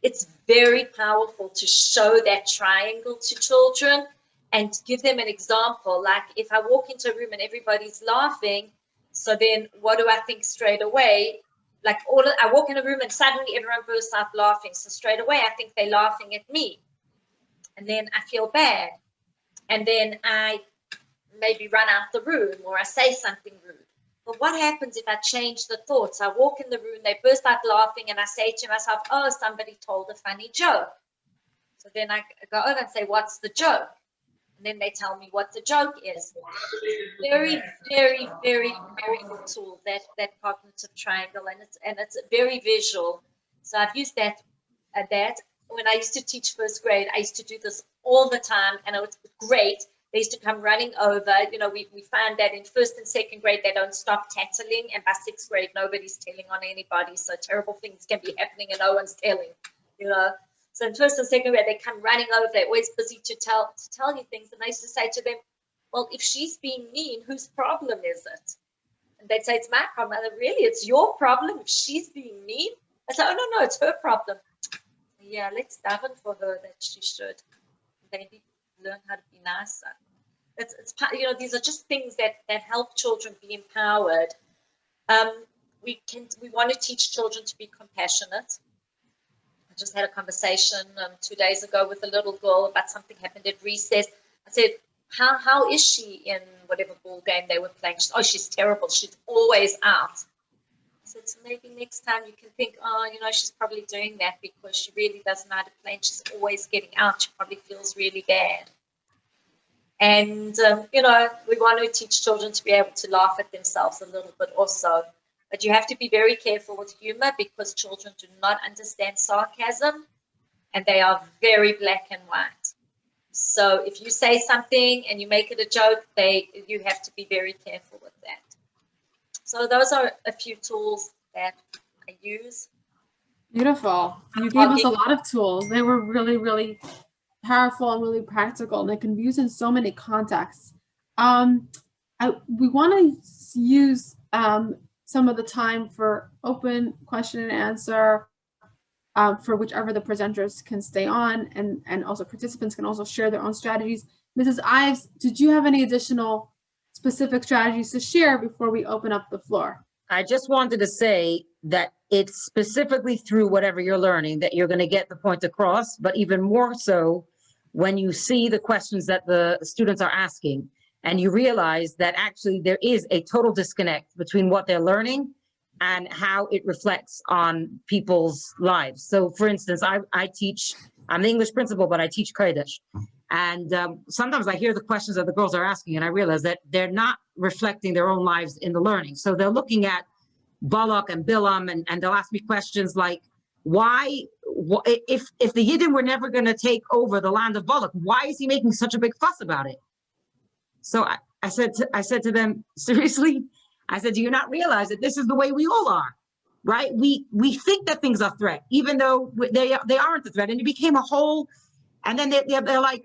It's very powerful to show that triangle to children and give them an example. Like if I walk into a room and everybody's laughing, so then what do I think straight away? Like I walk in a room and suddenly everyone bursts out laughing. So straight away I think they're laughing at me. And then I feel bad. And then I maybe run out the room or I say something rude. But what happens if I change the thoughts? I walk in the room, they burst out laughing, and I say to myself, oh, somebody told a funny joke. So then I go over and say, what's the joke? And then they tell me what the joke is. Very, very, very, very good tool, that cognitive triangle, and it's very visual. So I've used that when I used to teach first grade. I used to do this all the time, and it was great. They used to come running over. You know, we find that in first and second grade they don't stop tattling, and by sixth grade nobody's telling on anybody. So terrible things can be happening and no one's telling. You know. So in first and second grade, they come running over. They're always busy to tell you things. And I used to say to them, well, if she's being mean, whose problem is it? And they'd say, it's my problem. And really, it's your problem if she's being mean? I said, oh, no, it's her problem. Yeah, let's daven for her that she should. They need to learn how to be nicer. It's you know, these are just things that help children be empowered. We want to teach children to be compassionate. I just had a conversation 2 days ago with a little girl about something happened at recess. I said, how is she in whatever ball game they were playing? She said, oh, she's terrible. She's always out. I said, so maybe next time you can think, oh, you know, she's probably doing that because she really doesn't know how to play and she's always getting out. She probably feels really bad. And, you know, we want to teach children to be able to laugh at themselves a little bit also. But you have to be very careful with humor because children do not understand sarcasm and they are very black and white. So if you say something and you make it a joke, you have to be very careful with that. So those are a few tools that I use. Beautiful. You gave us a lot of tools. They were really, really powerful and really practical, and they can be used in so many contexts. We want to use some of the time for open question and answer for whichever the presenters can stay on, and also participants can also share their own strategies. Mrs. Ives, did you have any additional specific strategies to share before we open up the floor? I just wanted to say that it's specifically through whatever you're learning that you're going to get the point across, but even more so when you see the questions that the students are asking and you realize that actually there is a total disconnect between what they're learning and how it reflects on people's lives. So for instance, I teach, I'm the English principal, but I teach Kurdish. And sometimes I hear the questions that the girls are asking and I realize that they're not reflecting their own lives in the learning. So they're looking at Balak and Bilam and they'll ask me questions like, why, if the Yidden were never going to take over the land of Balak, why is he making such a big fuss about it? So I said to them, seriously? I said, do you not realize that this is the way we all are, right? We think that things are a threat, even though they aren't a threat. And it became a whole, and then they're like,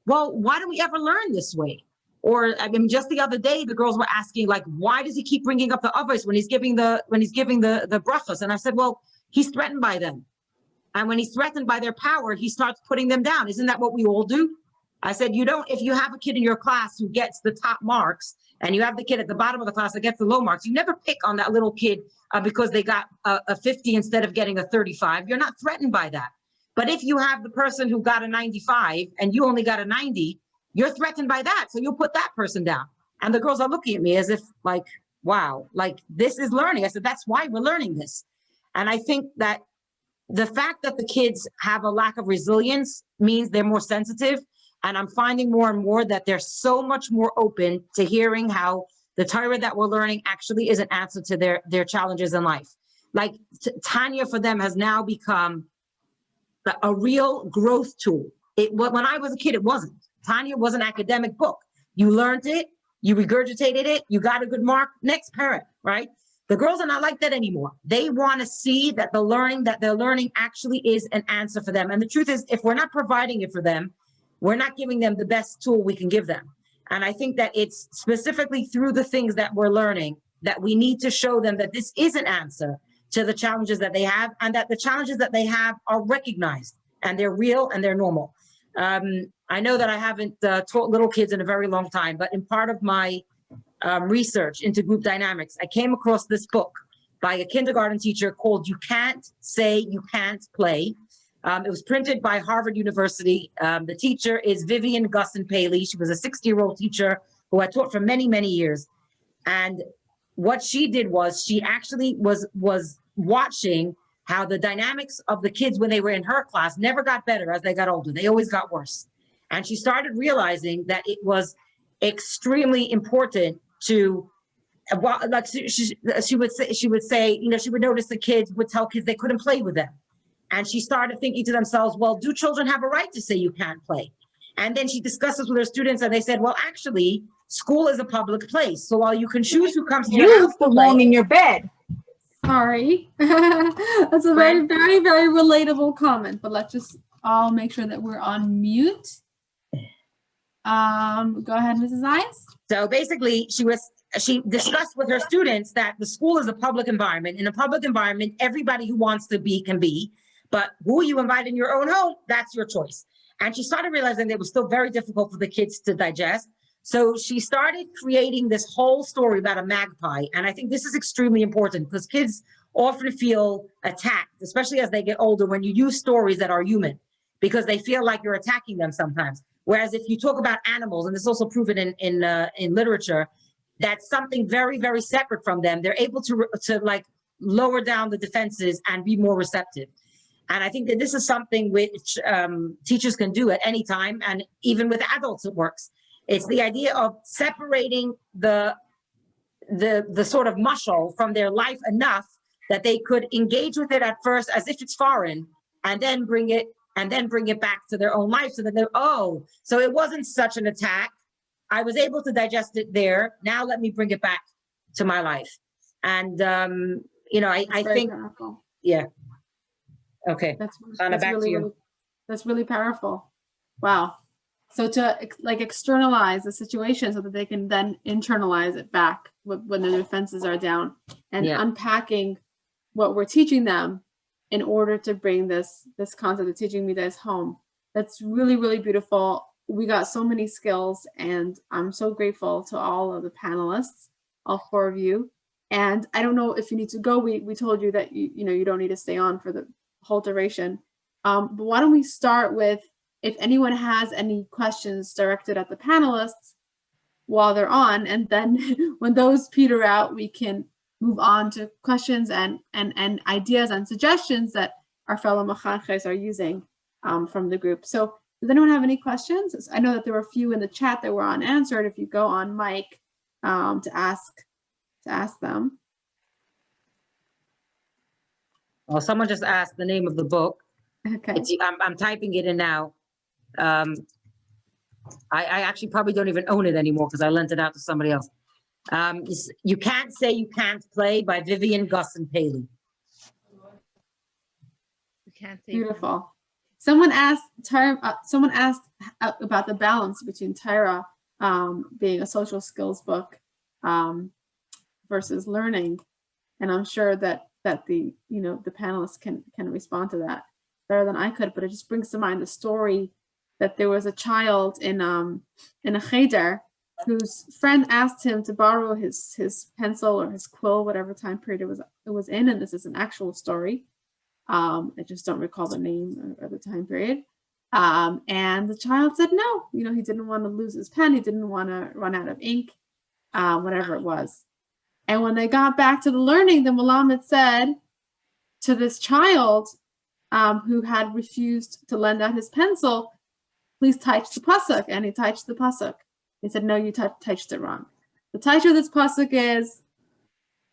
well, why do we ever learn this way? Or I mean, just the other day, the girls were asking, like, why does he keep bringing up the others when he's giving the brachos? And I said, well, he's threatened by them. And when he's threatened by their power, he starts putting them down. Isn't that what we all do? I said, if you have a kid in your class who gets the top marks and you have the kid at the bottom of the class that gets the low marks, you never pick on that little kid because they got a 50 instead of getting a 35. You're not threatened by that. But if you have the person who got a 95 and you only got a 90, you're threatened by that. So you'll put that person down. And the girls are looking at me as if like, wow, like this is learning. I said, that's why we're learning this. And I think that the fact that the kids have a lack of resilience means they're more sensitive. And I'm finding more and more that they're so much more open to hearing how the Torah that we're learning actually is an answer to their challenges in life. Like Tanya for them has now become a real growth tool. When I was a kid, it wasn't. Tanya was an academic book. You learned it, you regurgitated it, you got a good mark, next parent, right? The girls are not like that anymore. They want to see that the learning that they're learning actually is an answer for them. And the truth is, if we're not providing it for them, we're not giving them the best tool we can give them. And I think that it's specifically through the things that we're learning that we need to show them that this is an answer to the challenges that they have, and that the challenges that they have are recognized and they're real and they're normal. I know that I haven't taught little kids in a very long time, but in part of my research into group dynamics, I came across this book by a kindergarten teacher called You Can't Say You Can't Play. It was printed by Harvard University. The teacher is Vivian Gusson Paley. She was a 60-year-old teacher who had taught for many, many years. And what she did was she actually was watching how the dynamics of the kids when they were in her class never got better as they got older. They always got worse. And she started realizing that it was extremely important to, well, like she would say, you know, she would notice the kids would tell kids they couldn't play with them. And she started thinking to themselves, well, do children have a right to say you can't play? And then she discussed this with her students and they said, well, actually, school is a public place. So while you can choose who comes to your You house to belong play, in your bed. Sorry. That's a very, very, very relatable comment, but let's just all make sure that we're on mute. Go ahead, Mrs. Ives. so basically she discussed with her students that the school is a public environment. In a public environment, everybody who wants to be can be, but who you invite in your own home, that's your choice. And she started realizing that it was still very difficult for the kids to digest. So she started creating this whole story about a magpie. And I think this is extremely important because kids often feel attacked, especially as they get older, when you use stories that are human, because they feel like you're attacking them sometimes. Whereas if you talk about animals, and this is also proven in literature, that's something very, very separate from them. They're able to like lower down the defenses and be more receptive. And I think that this is something which teachers can do at any time, and even with adults it works. It's the idea of separating the sort of mushel from their life enough that they could engage with it at first as if it's foreign, and then bring it back to their own life so that they're, oh, so it wasn't such an attack. I was able to digest it there. Now let me bring it back to my life. And you know, I think powerful. Yeah. Okay. That's Anna, back really, to you. really, that's really powerful. Wow. So to like externalize the situation so that they can then internalize it back when their defenses are down, and unpacking what we're teaching them in order to bring this concept of teaching Midas home. That's really, really beautiful. We got so many skills, and I'm so grateful to all of the panelists, all 4 of you. And I don't know if you need to go. We told you that you know you don't need to stay on for the whole duration. But why don't we start with, if anyone has any questions directed at the panelists while they're on, and then when those peter out, we can move on to questions and ideas and suggestions that our fellow mechanches are using from the group. So does anyone have any questions? I know that there were a few in the chat that were unanswered. If you go on mic to ask them. Well, someone just asked the name of the book. Okay. I'm typing it in now. I actually probably don't even own it anymore because I lent it out to somebody else. You Can't Say You Can't Play by Vivian, Gus, and Paley. You can't say Beautiful. Someone asked about the balance between Tyra being a social skills book versus learning, and I'm sure that the the panelists can respond to that better than I could. But it just brings to mind the story that there was a child in a cheder whose friend asked him to borrow his pencil or his quill, whatever time period it was in, and this is an actual story. I just don't recall the name or the time period. And the child said no. He didn't want to lose his pen. He didn't want to run out of ink, whatever it was. And when they got back to the learning, the Melamed said to this child who had refused to lend out his pencil, please touch the pasuk. And he touched the pasuk. He said, no, you touched it wrong. The title of this pasuk is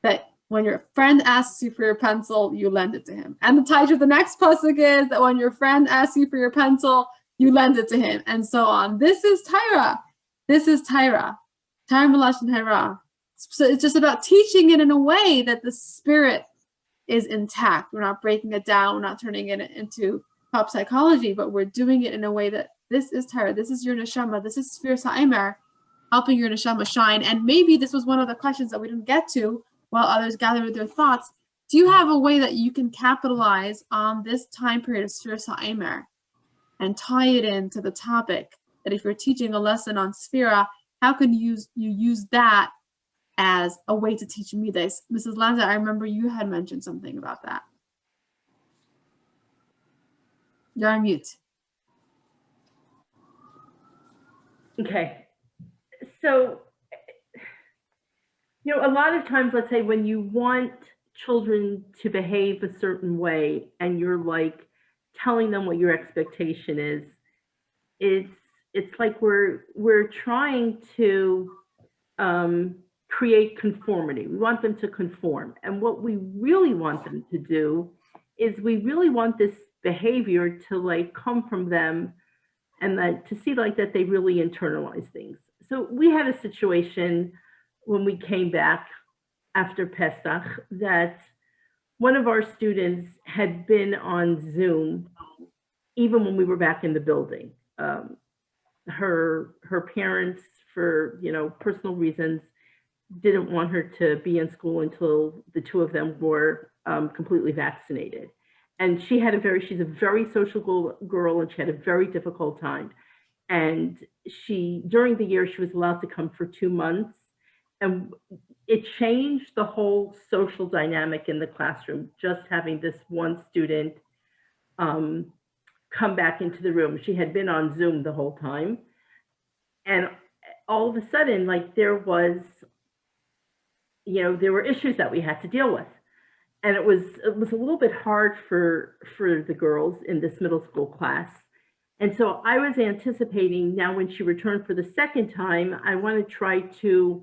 that when your friend asks you for your pencil, you lend it to him. And the title of the next pasuk is that when your friend asks you for your pencil, you lend it to him, and so on. This is Tyra. This is Tyra. Tyra Malash and Tyra. So it's just about teaching it in a way that the spirit is intact. We're not breaking it down. We're not turning it into pop psychology, but we're doing it in a way that this is Tyra. This is your neshama. This is Sfir Sa'imer, helping your neshama shine. And maybe this was one of the questions that we didn't get to while others gathered their thoughts. Do you have a way that you can capitalize on this time period of Sfir Sa'imer and tie it into the topic? That if you're teaching a lesson on Sfira, how can you use that as a way to teach Midas? Mrs. Lanza, I remember you had mentioned something about that. You're on mute. Okay. So You know, a lot of times, let's say when you want children to behave a certain way and you're like telling them what your expectation is, it's like we're trying to create conformity. We want them to conform. And what we really want them to do is we really want this behavior to like come from them and that to see like that they really internalize things. So we had a situation when we came back after Pesach that one of our students had been on Zoom even when we were back in the building. Her parents, for personal reasons, didn't want her to be in school until the two of them were completely vaccinated. And she's a very social girl, and she had a very difficult time. And during the year, she was allowed to come for 2 months. And it changed the whole social dynamic in the classroom, just having this one student come back into the room. She had been on Zoom the whole time. And all of a sudden, like there were issues that we had to deal with. And it was a little bit hard for the girls in this middle school class. And so I was anticipating now when she returned for the second time, I want to try to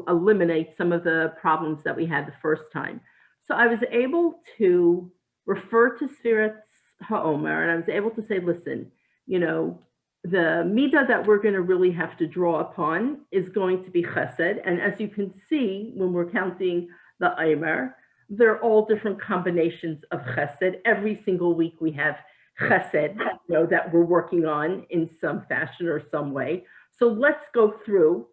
eliminate some of the problems that we had the first time. So I was able to refer to Sfirat HaOmer, and I was able to say, listen, the midah that we're going to really have to draw upon is going to be chesed. And as you can see, when we're counting the Omer, they're all different combinations of chesed. Every single week we have chesed, that we're working on in some fashion or some way. So let's go through,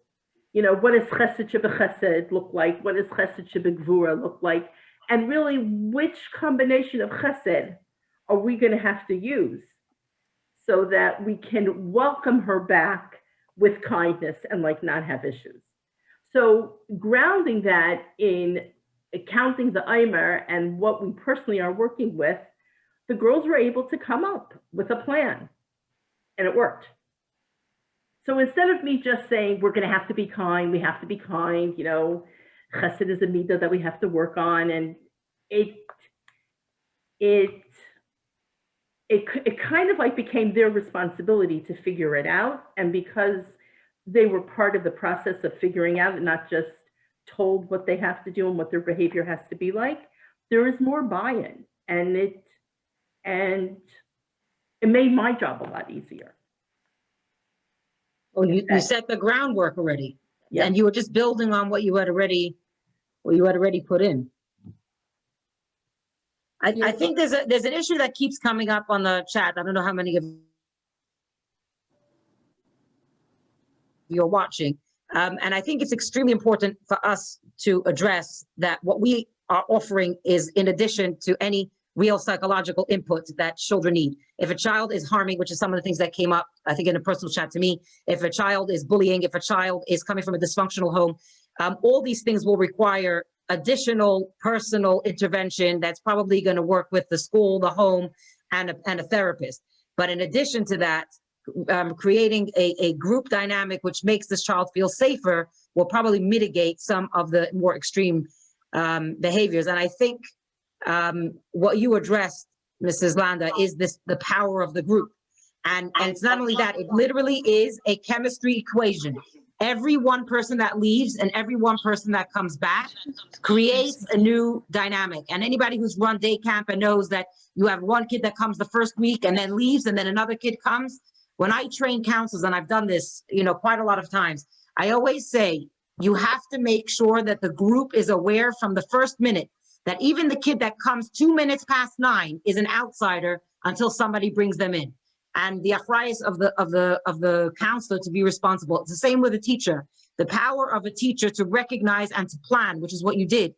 what does chesed shebechesed look like? What does chesed shebegvura look like? And really, which combination of chesed are we going to have to use so that we can welcome her back with kindness and like not have issues? So grounding that in counting the Omer and what we personally are working with, the girls were able to come up with a plan, and it worked. So instead of me just saying, we're going to have to be kind, we have to be kind, chesed is a midah that we have to work on, and it kind of like became their responsibility to figure it out. And because they were part of the process of figuring out and not just told what they have to do and what their behavior has to be like, there is more buy-in, and it made my job a lot easier. Well, you set the groundwork already, Yeah. and you were just building on what you had already put in. I think there's an issue that keeps coming up on the chat. I don't know how many of you're watching. And I think it's extremely important for us to address that what we are offering is in addition to any real psychological input that children need. If a child is harming, which is some of the things that came up, I think in a personal chat to me, if a child is bullying, if a child is coming from a dysfunctional home, all these things will require additional personal intervention that's probably going to work with the school, the home, and a therapist. But in addition to that, creating a group dynamic which makes this child feel safer will probably mitigate some of the more extreme behaviors. And I think what you addressed, Mrs. Landa, is the power of the group. And it's not only that, it literally is a chemistry equation. Every one person that leaves and every one person that comes back creates a new dynamic. And anybody who's run day camp and knows that you have one kid that comes the first week and then leaves, and then another kid comes. When I train counselors, and I've done this, quite a lot of times, I always say, you have to make sure that the group is aware from the first minute that even the kid that comes 2 minutes past 9 is an outsider until somebody brings them in. And the achrayus of the counselor to be responsible. It's the same with a teacher. The power of a teacher to recognize and to plan, which is what you did,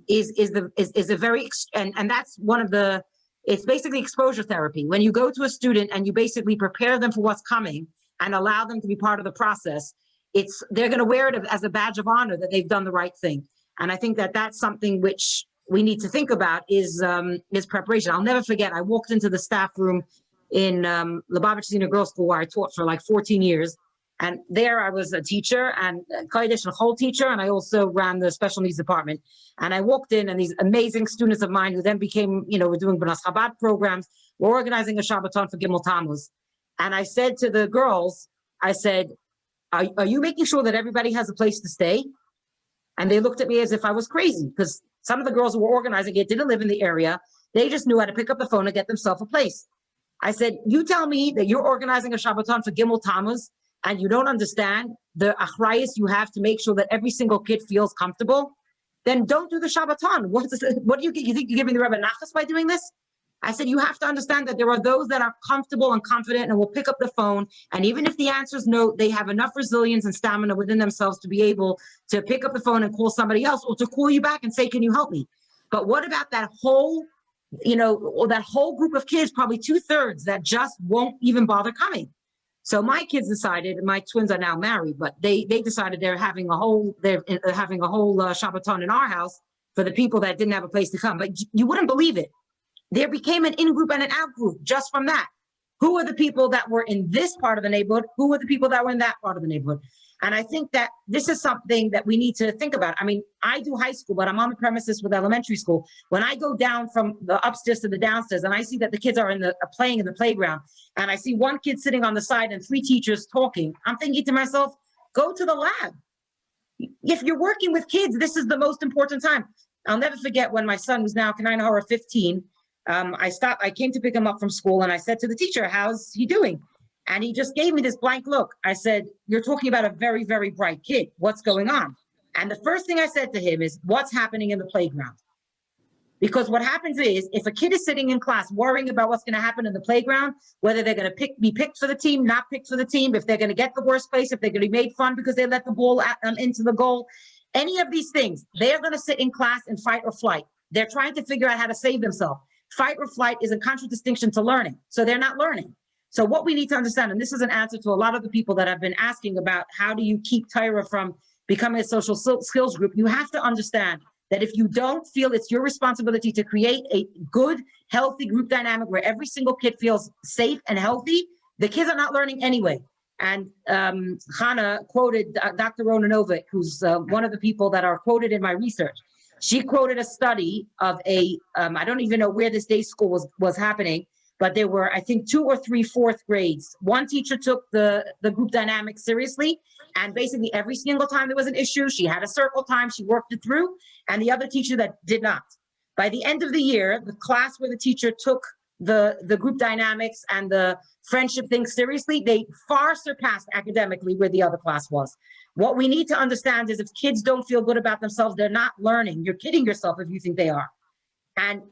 is a very, and that's one of the, it's basically exposure therapy. When you go to a student and you basically prepare them for what's coming and allow them to be part of the process, they're going to wear it as a badge of honor that they've done the right thing. And I think that that's something which we need to think about is preparation. I'll never forget, I walked into the staff room in Lubavitch Senior Girls School where I taught for like 14 years. And there I was a teacher and Kodesh and Chol teacher, and I also ran the special needs department. And I walked in, and these amazing students of mine who then became, we're doing B'nas Chabad programs, we're organizing a Shabbaton for Gimel Tammuz. And I said to the girls, I said, are you making sure that everybody has a place to stay? And they looked at me as if I was crazy, because some of the girls who were organizing it didn't live in the area. They just knew how to pick up the phone and get themselves a place. I said, you tell me that you're organizing a Shabbaton for Gimel Tammuz, and you don't understand the achrayus you have to make sure that every single kid feels comfortable, then don't do the Shabbaton. What do you think you're giving the Rebbe Nachas by doing this? I said, you have to understand that there are those that are comfortable and confident and will pick up the phone. And even if the answer is no, they have enough resilience and stamina within themselves to be able to pick up the phone and call somebody else, or to call you back and say, can you help me? But what about that whole, or that whole group of kids, probably 2/3 that just won't even bother coming? So my kids decided, and my twins are now married, but they decided they're having a whole Shabbaton in our house for the people that didn't have a place to come. But you wouldn't believe it. There became an in-group and an out-group just from that. Who are the people that were in this part of the neighborhood? Who are the people that were in that part of the neighborhood? And I think that this is something that we need to think about. I mean, I do high school, but I'm on the premises with elementary school. When I go down from the upstairs to the downstairs and I see that the kids are playing in the playground, and I see one kid sitting on the side and 3 teachers talking, I'm thinking to myself, go to the lab. If you're working with kids, this is the most important time. I'll never forget when my son was now 15. I came to pick him up from school, and I said to the teacher, how's he doing? And he just gave me this blank look. I said, you're talking about a very, very bright kid. What's going on? And the first thing I said to him is, what's happening in the playground? Because what happens is, if a kid is sitting in class worrying about what's going to happen in the playground, whether they're going to be picked for the team, not picked for the team, if they're going to get the worst place, if they're going to be made fun because they let the ball into the goal, any of these things, they're going to sit in class and fight or flight. They're trying to figure out how to save themselves. Fight or flight is a contradistinction to learning. So they're not learning. So what we need to understand, and this is an answer to a lot of the people that have been asking about how do you keep Torah from becoming a social skills group, you have to understand that if you don't feel it's your responsibility to create a good, healthy group dynamic where every single kid feels safe and healthy, the kids are not learning anyway. And Hannah quoted Dr. Ronanovich, who's one of the people that are quoted in my research. She quoted a study of I don't even know where this day school was happening, but there were, I think, 2 or 3 4th grades. One teacher took the group dynamic seriously, and basically every single time there was an issue, she had a circle time, she worked it through, and the other teacher that did not. By the end of the year, the class where the teacher took the group dynamics and the friendship thing seriously, they far surpassed academically where the other class was. What we need to understand is if kids don't feel good about themselves, they're not learning. You're kidding yourself if you think they are. And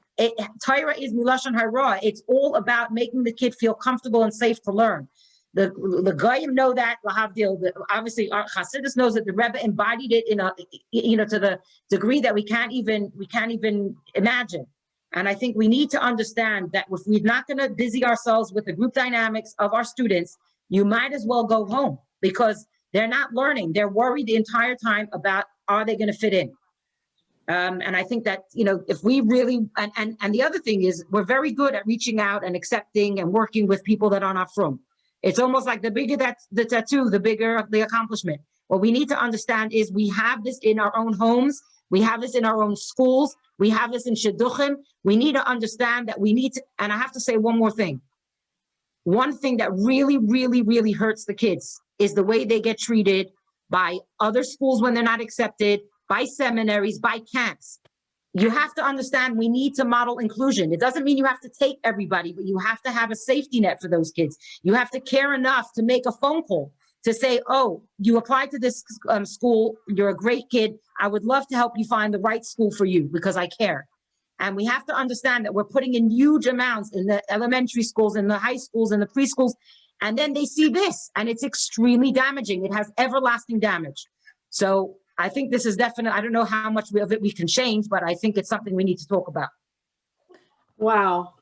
Torah is milashon hara. It's all about making the kid feel comfortable and safe to learn. The Goyim know that, lahavdil. Obviously, our Hasidus knows that the Rebbe embodied it in to the degree that we can't even imagine. And I think we need to understand that if we're not going to busy ourselves with the group dynamics of our students, you might as well go home, because they're not learning. They're worried the entire time about, are they going to fit in? And I think that, if we really, and the other thing is, we're very good at reaching out and accepting and working with people that are not from. It's almost like the bigger the tattoo, the bigger the accomplishment. What we need to understand is we have this in our own homes. We have this in our own schools. We have this in shidduchim. We need to understand that we need to, and I have to say one more thing. One thing that really, really, really hurts the kids is the way they get treated by other schools when they're not accepted, by seminaries, by camps. You have to understand we need to model inclusion. It doesn't mean you have to take everybody, but you have to have a safety net for those kids. You have to care enough to make a phone call to say, oh, you applied to this school, you're a great kid. I would love to help you find the right school for you because I care. And we have to understand that we're putting in huge amounts in the elementary schools, in the high schools, in the preschools, and then they see this, and it's extremely damaging. It has everlasting damage. So I think this is definite. I don't know how much of it we can change, but I think it's something we need to talk about. Wow.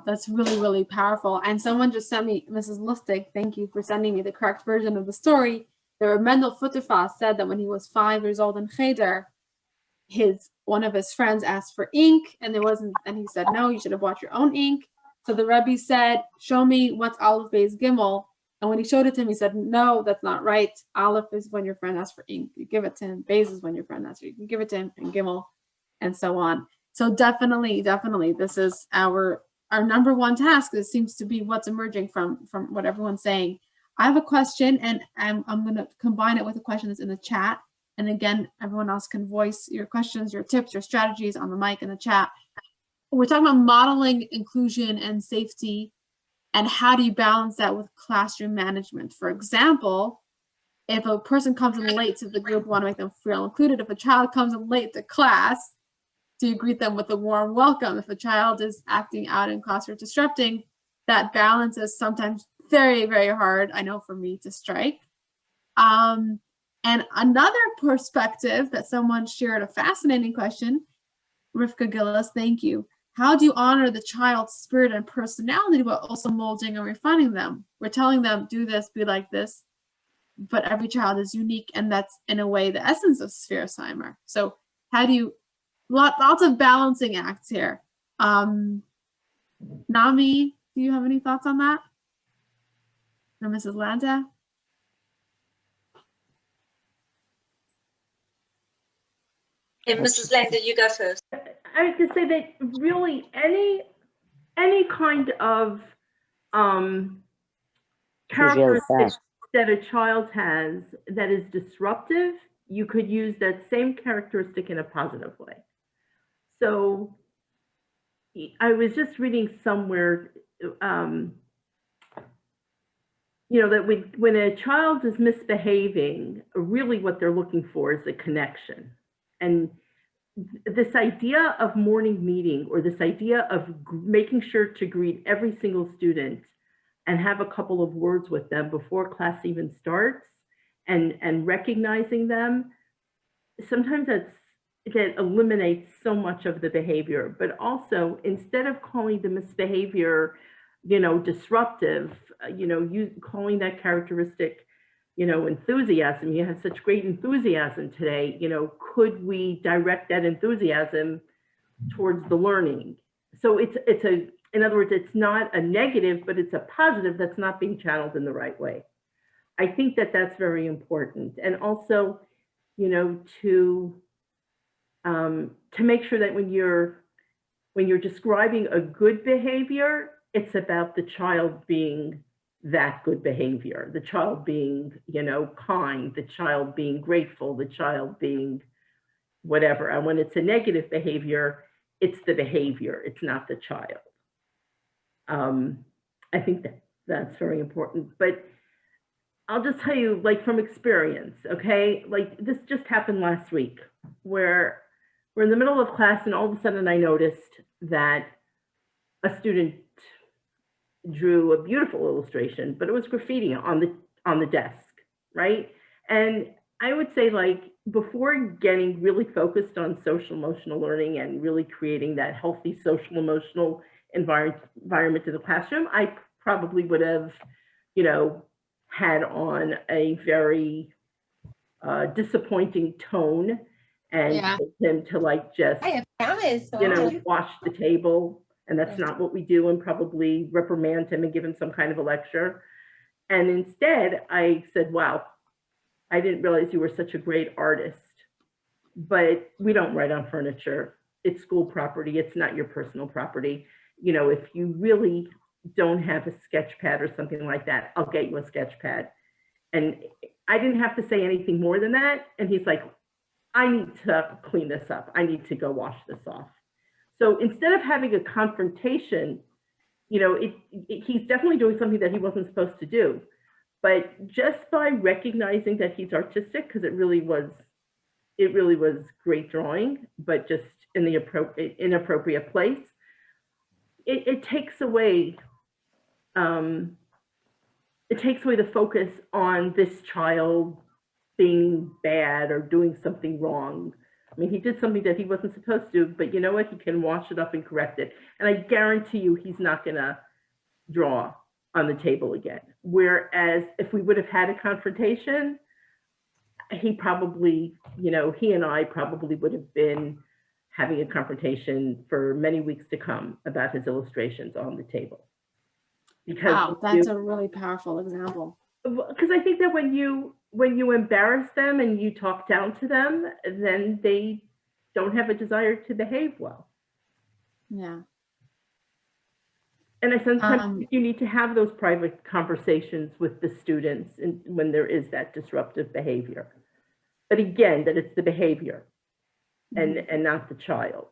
That's really, really powerful. And someone just sent me, Mrs. Lustig, thank you for sending me the correct version of the story. The Mendel Futterfass said that when he was 5 years old in Cheder, one of his friends asked for ink, and there wasn't, and he said, no, you should have bought your own ink. So the Rebbe said, show me what's Aleph Beis Gimel, And when he showed it to him, he said, no, that's not right. Aleph is when your friend asks for ink, you give it to him. Beis is when your friend asks for you can give it to him, and Gimel, and so on. So definitely, this is our number one task. This seems to be what's emerging from what everyone's saying. I have a question, and I'm going to combine it with a question that's in the chat. And again, everyone else can voice your questions, your tips, your strategies on the mic in the chat. We're talking about modeling inclusion and safety, and how do you balance that with classroom management? For example, if a person comes in late to the group, want to make them feel included. If a child comes in late to class, do you greet them with a warm welcome? If a child is acting out in class or disrupting, that balance is sometimes very, very hard, I know, for me to strike. And another perspective that someone shared, a fascinating question, Rivkie Gillis, thank you. How do you honor the child's spirit and personality while also molding and refining them? We're telling them, do this, be like this, but every child is unique, and that's, in a way, the essence of Sphiroseimer. So how do you, lots of balancing acts here. Nami, do you have any thoughts on that? Or Mrs. Lanta? Okay, Mrs. Landa, you go first. I have to say that really any kind of characteristic that a child has that is disruptive, you could use that same characteristic in a positive way. So I was just reading somewhere, that when a child is misbehaving, really what they're looking for is a connection. And this idea of morning meeting, or this idea of making sure to greet every single student and have a couple of words with them before class even starts, and recognizing them, sometimes that eliminates so much of the behavior. But also, instead of calling the misbehavior, disruptive, you calling that characteristic, enthusiasm. You have such great enthusiasm today. Could we direct that enthusiasm towards the learning? So in other words, it's not a negative, but it's a positive that's not being channeled in the right way. I think that that's very important. And also, to make sure that when you're describing a good behavior, it's about the child being that good behavior, the child being, kind, the child being grateful, the child being whatever. And when it's a negative behavior, it's the behavior, it's not the child. I think that's very important. But I'll just tell you, like, from experience, okay? Like, this just happened last week, where we're in the middle of class, and all of a sudden I noticed that a student drew a beautiful illustration, but it was graffiti on the desk, right? And I would say, like, before getting really focused on social emotional learning and really creating that healthy social emotional environment in the classroom, I probably would have, had on a very disappointing tone, and told him to, like, just wash the table. And that's not what we do, and probably reprimand him and give him some kind of a lecture. And instead I said, wow, I didn't realize you were such a great artist, but we don't write on furniture. It's school property. It's not your personal property. If you really don't have a sketch pad or something like that, I'll get you a sketch pad. And I didn't have to say anything more than that. And he's like, I need to clean this up. I need to go wash this off. So instead of having a confrontation, he's definitely doing something that he wasn't supposed to do. But just by recognizing that he's artistic, because it really was great drawing, but just in the inappropriate place, it takes away the focus on this child being bad or doing something wrong. I mean, he did something that he wasn't supposed to, but you know what? He can wash it up and correct it. And I guarantee you he's not going to draw on the table again. Whereas if we would have had a confrontation, he probably, he and I probably would have been having a confrontation for many weeks to come about his illustrations on the table. Because Wow, that's a really powerful example. because I think that when you embarrass them and you talk down to them, then they don't have a desire to behave well. Yeah. And I sometimes think you need to have those private conversations with the students when there is that disruptive behavior. But again, that it's the behavior and not the child.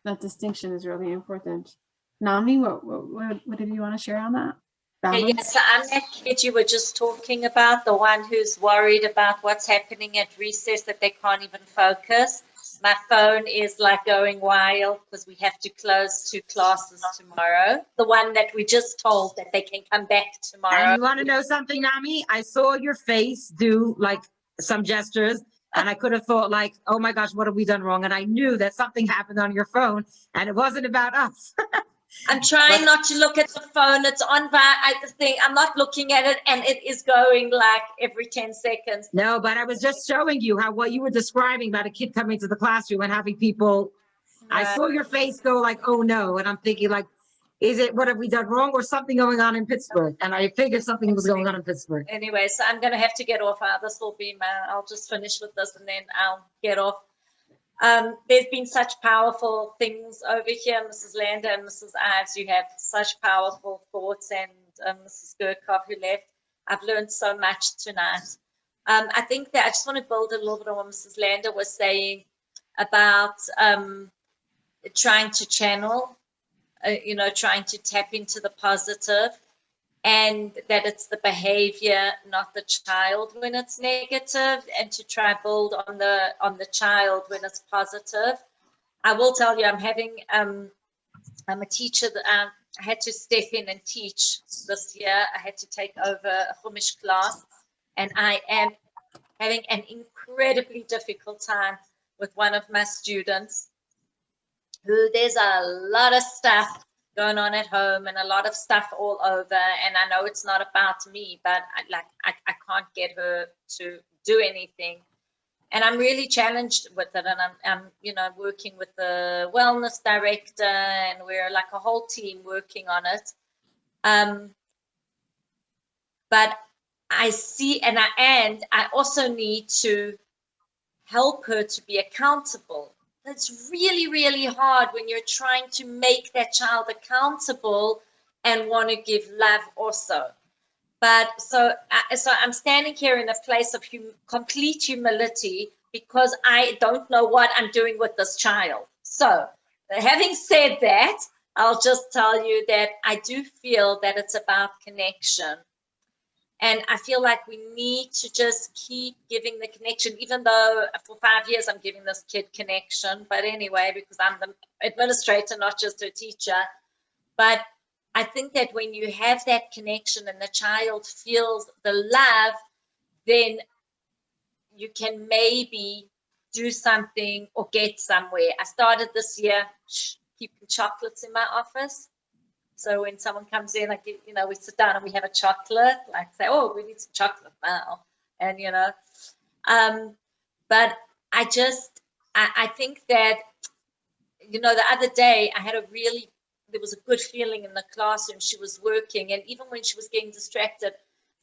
That distinction is really important. Naomi, what did you want to share on that? Yes, so I'm that kid you were just talking about, the one who's worried about what's happening at recess, that they can't even focus. My phone is like going wild because we have to close 2 classes tomorrow. The one that we just told that they can come back tomorrow. And you want to know something, Nami? I saw your face do like some gestures, and I could have thought like, oh my gosh, what have we done wrong? And I knew that something happened on your phone, and it wasn't about us. I'm trying not to look at the phone. It's on by the thing. I'm not looking at it, and it is going like every 10 seconds. No, but I was just showing you how what you were describing about a kid coming to the classroom and having people. I saw your face go like, oh no, and I'm thinking like, is it what have we done wrong or something going on in Pittsburgh? And I figured something was going on in Pittsburgh. Anyway, so I'm going to have to get off. This will be I'll just finish with this and then I'll get off. There's been such powerful things over here, Mrs. Lander and Mrs. Ives. You have such powerful thoughts, and Mrs. Gurkov who left. I've learned so much tonight. I think that I just want to build a little bit on what Mrs. Lander was saying about trying to channel, trying to tap into the positive, and that it's the behavior, not the child when it's negative, and to try build on the child when it's positive. I will tell you, I'm a teacher that I had to step in and teach this year. I had to take over a Chumash class, and I am having an incredibly difficult time with one of my students who there's a lot of stuff going on at home and a lot of stuff all over, and I know it's not about me, but I can't get her to do anything, and I'm really challenged with it, and I'm working with the wellness director, and we're like a whole team working on it, but I see, and I also need to help her to be accountable. That's really, really hard when you're trying to make that child accountable and want to give love also. But so I'm standing here in a place of complete humility because I don't know what I'm doing with this child. So having said that, I'll just tell you that I do feel that it's about connection. And I feel like we need to just keep giving the connection, even though for 5 years I'm giving this kid connection. But anyway, because I'm the administrator, not just a teacher. But I think that when you have that connection and the child feels the love, then you can maybe do something or get somewhere. I started this year keeping chocolates in my office. So when someone comes in, like, we sit down and we have a chocolate, like say, oh, we need some chocolate now. And, but I think that, the other day I had there was a good feeling in the classroom. She was working, and even when she was getting distracted,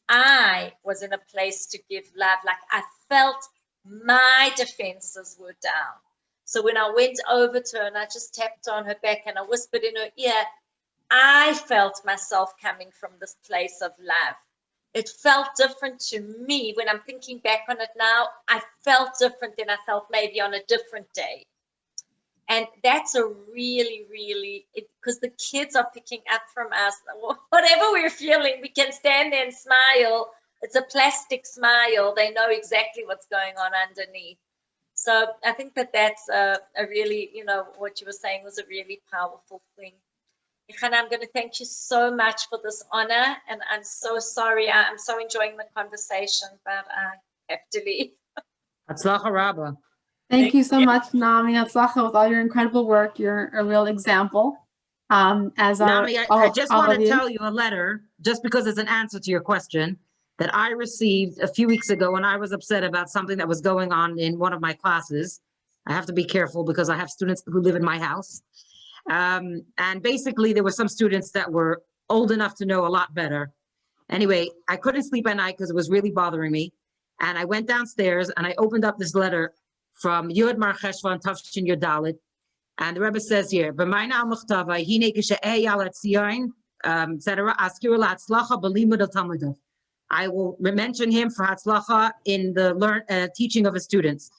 I was in a place to give love. Like I felt my defenses were down. So when I went over to her and I just tapped on her back and I whispered in her ear, I felt myself coming from this place of love. It felt different to me. When I'm thinking back on it now, I felt different than I felt maybe on a different day. And that's a really, really, because the kids are picking up from us. Whatever we're feeling, we can stand there and smile. It's a plastic smile. They know exactly what's going on underneath. So I think that's a really, what you were saying was a really powerful thing. Chana, I'm going to thank you so much for this honor, and I'm so sorry. I'm so enjoying the conversation, but I have to leave. Hatzlacha Rabba. Thank you so much, Naomi. Hatzlacha with all your incredible work. You're a real example. Naomi, I just want to tell you a letter, just because it's an answer to your question, that I received a few weeks ago when I was upset about something that was going on in one of my classes. I have to be careful because I have students who live in my house. And basically there were some students that were old enough to know a lot better. Anyway, I couldn't sleep at night because it was really bothering me. And I went downstairs and I opened up this letter from Yud Mar Cheshvan Tafshin Yud Dalet. And the Rebbe says here, "B'mayna al muchtava hine kishe'eh yalat tzion, etc. Askiru la'atzlacha b'limud al talmudov." I will mention him for hatzlacha in the teaching of his students.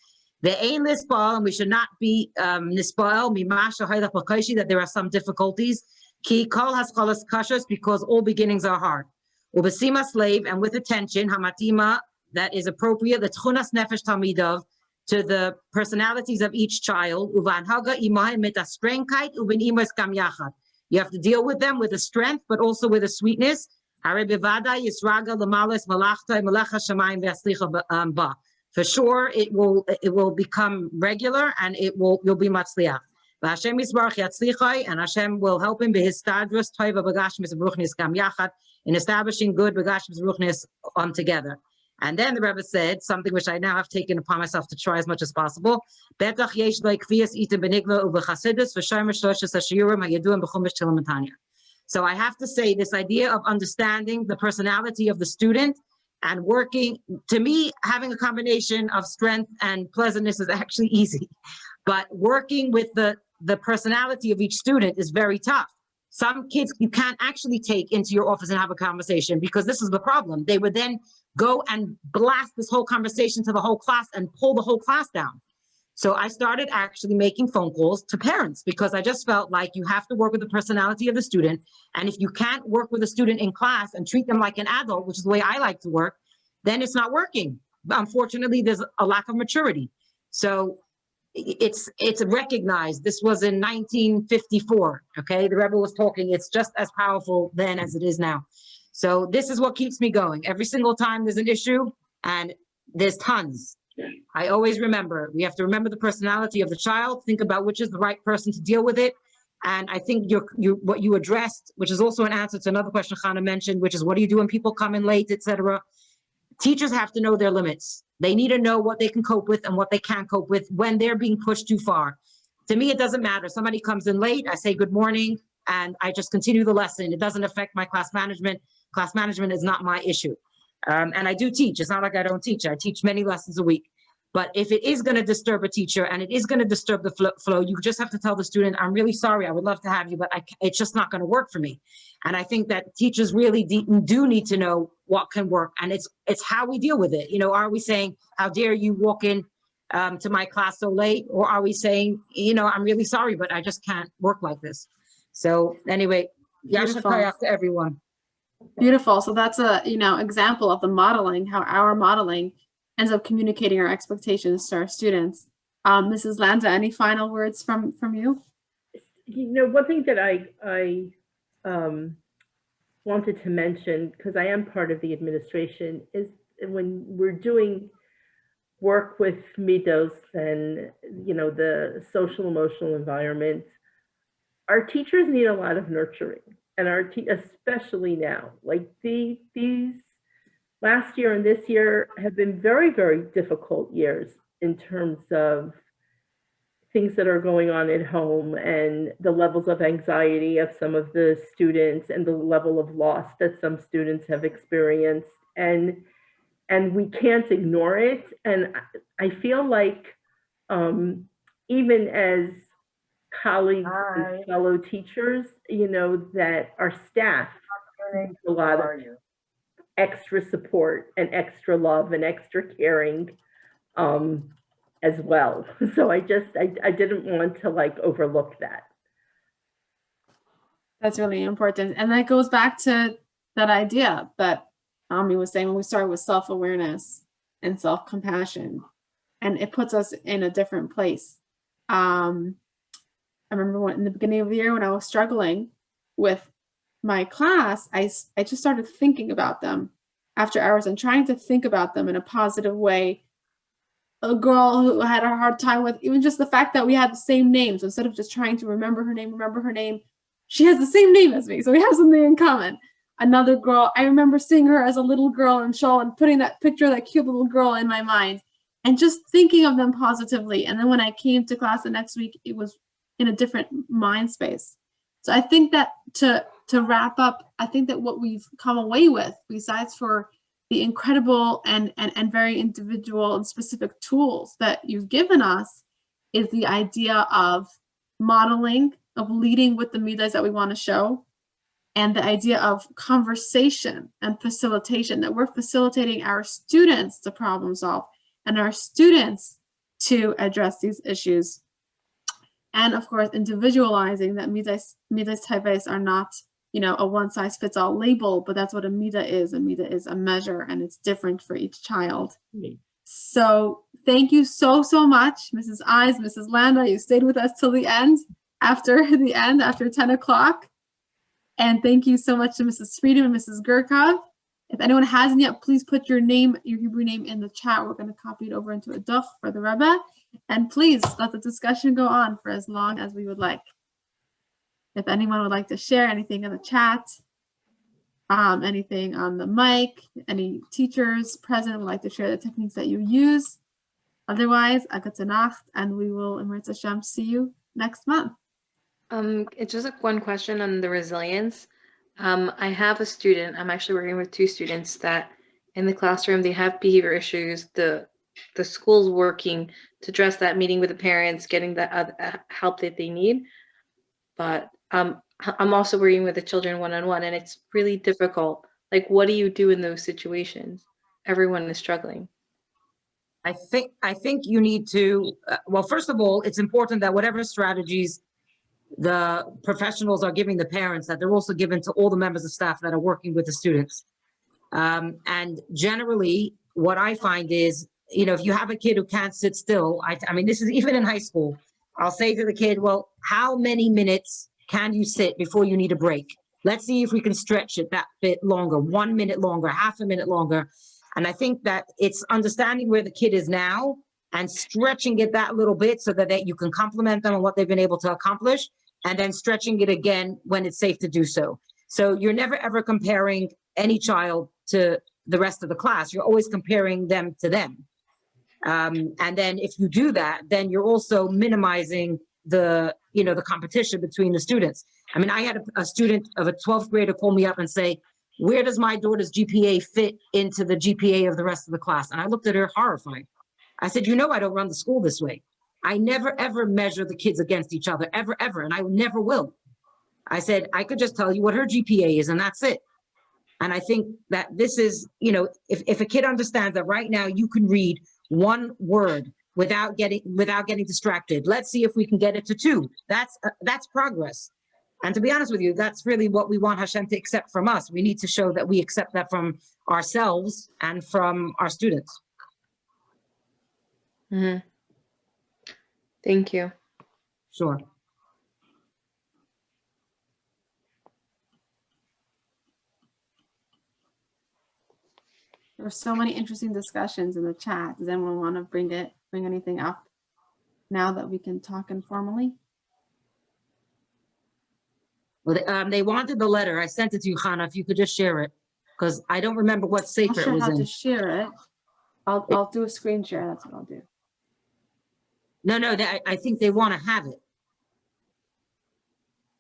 The ein lispal, and we should not be nispal mimasha haydach b'kaishi, that there are some difficulties. Ki kol haschalas kashas, because all beginnings are hard. Ubesima slave, and with attention hamatima, that is appropriate, the tchunas nefesh talmidov, to the personalities of each child. You have to deal with them with a strength, but also with a sweetness. For sure, it will become regular, and you'll be matzliach. And Hashem will help him in establishing good together. And then the Rebbe said something which I now have taken upon myself to try as much as possible. So I have to say, this idea of understanding the personality of the student and working, to me, having a combination of strength and pleasantness is actually easy. But working with the personality of each student is very tough. Some kids you can't actually take into your office and have a conversation, because this is the problem. They would then go and blast this whole conversation to the whole class and pull the whole class down. So I started actually making phone calls to parents, because I just felt like you have to work with the personality of the student. And if you can't work with a student in class and treat them like an adult, which is the way I like to work, then it's not working. Unfortunately, there's a lack of maturity. So it's recognized. This was in 1954. Okay, the Rebbe was talking. It's just as powerful then as it is now. So this is what keeps me going. Every single time there's an issue, and there's tons, I always remember, we have to remember the personality of the child, think about which is the right person to deal with it. And I think what you addressed, which is also an answer to another question Chana mentioned, which is what do you do when people come in late, etc. Teachers have to know their limits. They need to know what they can cope with and what they can't cope with when they're being pushed too far. To me, it doesn't matter. Somebody comes in late, I say good morning, and I just continue the lesson. It doesn't affect my class management. Class management is not my issue. And I do teach. It's not like I don't teach. I teach many lessons a week. But if it is going to disturb a teacher and it is going to disturb the flow, you just have to tell the student, I'm really sorry. I would love to have you, but it's just not going to work for me. And I think that teachers really do need to know what can work. And it's how we deal with it. You know, are we saying, how dare you walk in to my class so late? Or are we saying, you know, I'm really sorry, but I just can't work like this. So anyway, Yasha Chaya to everyone. Beautiful. So that's a, example of the modeling, how our modeling ends up communicating our expectations to our students. Mrs. Landa, any final words from you? One thing that I wanted to mention, because I am part of the administration, is when we're doing work with Midos and, the social emotional environment, our teachers need a lot of nurturing. And especially now, like these last year and this year have been very, very difficult years in terms of things that are going on at home and the levels of anxiety of some of the students and the level of loss that some students have experienced. And we can't ignore it. And I feel like even as colleagues and fellow teachers, that our staff needs a lot of extra support and extra love and extra caring as well. So I didn't want to overlook that. That's really important. And that goes back to that idea that Ami was saying when we started with self-awareness and self-compassion, and it puts us in a different place. I remember in the beginning of the year when I was struggling with my class, I just started thinking about them after hours and trying to think about them in a positive way. A girl who had a hard time with even just the fact that we had the same names, instead of just trying to remember her name, she has the same name as me, so we have something in common. Another girl, I remember seeing her as a little girl in shul and putting that picture of that cute little girl in my mind and just thinking of them positively. And then when I came to class the next week, it was in a different mind space. So I think that to wrap up, I think that what we've come away with, besides for the incredible and very individual and specific tools that you've given us, is the idea of modeling, of leading with the midas that we want to show, and the idea of conversation and facilitation, that we're facilitating our students to problem solve and our students to address these issues. And of course, individualizing that midas types are not, you know, a one-size-fits-all label, but that's what a mida is. A mida is a measure, and it's different for each child. So thank you so much, Mrs. Eyes, Mrs. Landa. You stayed with us till the end, after 10 o'clock. And thank you so much to Mrs. Freedom and Mrs. Gurkov. If anyone hasn't yet, please put your name, your Hebrew name, in the chat. We're going to copy it over into a duch for the Rebbe. And please let the discussion go on for as long as we would like. If anyone would like to share anything in the chat, anything on the mic, any teachers present would like to share the techniques that you use. Otherwise, a gute Nacht, and we will, in Mirz Hashem, see you next month. It's just like one question on the resilience. I have a student, I'm actually working with 2 students that in the classroom, they have behavior issues. The school's working to address that, meeting with the parents, getting the help that they need. But I'm also working with the children one-on-one, and it's really difficult. Like, what do you do in those situations? Everyone is struggling. I think you need to, well, first of all, it's important that whatever strategies the professionals are giving the parents, that they're also given to all the members of staff that are working with the students. And generally, what I find is, you know, if you have a kid who can't sit still, I mean, this is even in high school, I'll say to the kid, well, how many minutes can you sit before you need a break? Let's see if we can stretch it that bit longer, 1 minute longer, half a minute longer. And I think that it's understanding where the kid is now and stretching it that little bit so that you can compliment them on what they've been able to accomplish, and then stretching it again when it's safe to do so. So you're never ever comparing any child to the rest of the class. You're always comparing them to them. And then if you do that, then you're also minimizing the competition between the students. I mean, I had a student of a 12th grader call me up and say, where does my daughter's GPA fit into the GPA of the rest of the class? And I looked at her horrified. I said, you know, I don't run the school this way. I never, ever measure the kids against each other, ever, ever. And I never will. I said, I could just tell you what her GPA is, and that's it. And I think that this is, you know, if a kid understands that right now you can read one word without getting distracted, let's see if we can get it to 2. That's progress. And to be honest with you, that's really what we want Hashem to accept from us. We need to show that we accept that from ourselves and from our students. Mm-hmm. Thank you. Sure. There were so many interesting discussions in the chat. Does anyone want to bring anything up now that we can talk informally? Well, they wanted the letter. I sent it to you, Hannah, if you could just share it, because I don't remember what sefer it was in. I'll to share it. I'll do a screen share. That's what I'll do. No, I think they want to have it.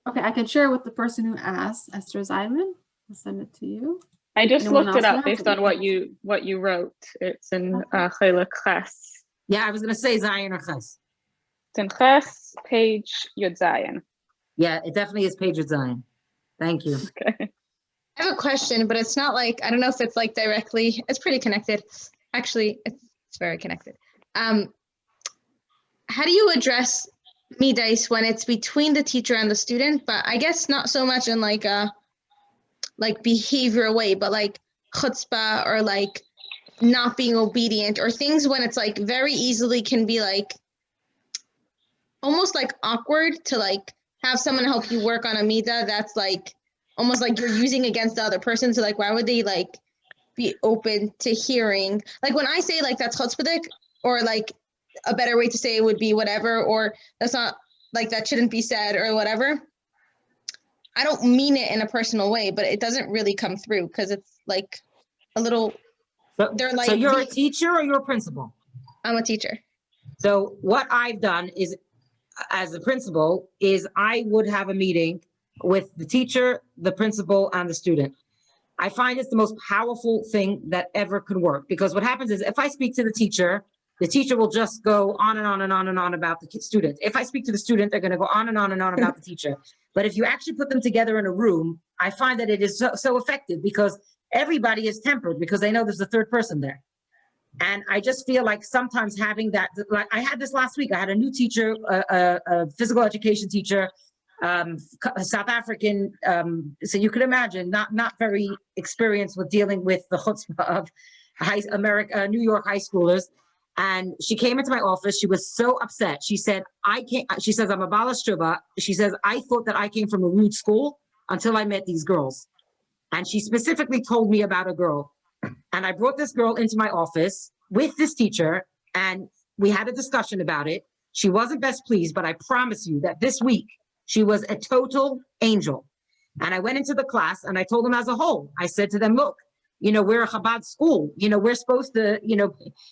Okay, I can share it with the person who asked, Esther Zeiman. I'll send it to you. I just Anyone looked it else up based on what you wrote. It's in Chelek Ches. Yeah, I was going to say Zion or Ches. It's in Ches, page Yud Zion. Yeah, it definitely is page Yud Zion. Thank you. Okay. I have a question, but it's not like, I don't know if it's like directly, it's pretty connected. Actually, it's very connected. How do you address midas when it's between the teacher and the student? But I guess not so much in like a behavioral way, but like chutzpah or like not being obedient or things when it's like very easily can be like almost like awkward to like have someone help you work on a midah that's like almost like you're using against the other person. So like, why would they like be open to hearing? Like when I say like that's chutzpahdik, or like a better way to say it would be whatever, or that's not like that shouldn't be said or whatever. I don't mean it in a personal way, but it doesn't really come through because it's like a little, they're like. So you're a teacher or you're a principal? I'm a teacher. So what I've done is, as a principal, is I would have a meeting with the teacher, the principal, and the student. I find it's the most powerful thing that ever could work, because what happens is if I speak to the teacher will just go on and on and on and on about the student. If I speak to the student, they're going to go on and on and on about the teacher. But if you actually put them together in a room, I find that it is so effective, because everybody is tempered because they know there's a third person there. And I just feel like sometimes having that, like I had this last week, I had a new teacher, a physical education teacher, South African, so you could imagine not very experienced with dealing with the chutzpah of New York high schoolers. And she came into my office. She was so upset. She said, she says, I'm a balas tshuva. She says, I thought that I came from a rude school until I met these girls. And she specifically told me about a girl. And I brought this girl into my office with this teacher, and we had a discussion about it. She wasn't best pleased, but I promise you that this week, she was a total angel. And I went into the class and I told them as a whole, I said to them, look, we're a Chabad school. We're supposed to,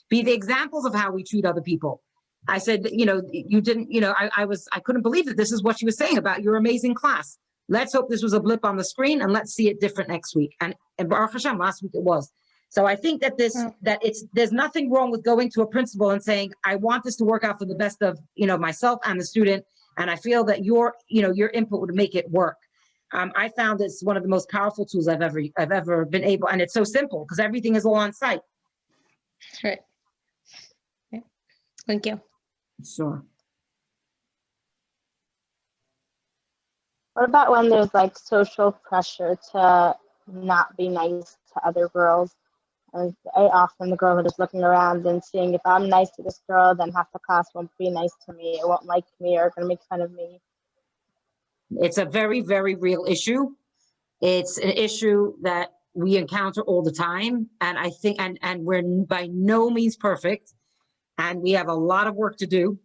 be the examples of how we treat other people. I said, you didn't, I couldn't believe that this is what she was saying about your amazing class. Let's hope this was a blip on the screen, and let's see it different next week. And Baruch Hashem, last week it was. So I think that there's nothing wrong with going to a principal and saying, I want this to work out for the best of, myself and the student. And I feel that your input would make it work. I found it's one of the most powerful tools I've ever been able, and it's so simple because everything is all on site. Right. Okay. Thank you. Sure. What about when there's like social pressure to not be nice to other girls? And often the girls are just looking around and seeing if I'm nice to this girl, then half the class won't be nice to me, or won't like me, or going to make fun of me. It's a very, very real issue. It's an issue that we encounter all the time. And I think, and we're by no means perfect. And we have a lot of work to do.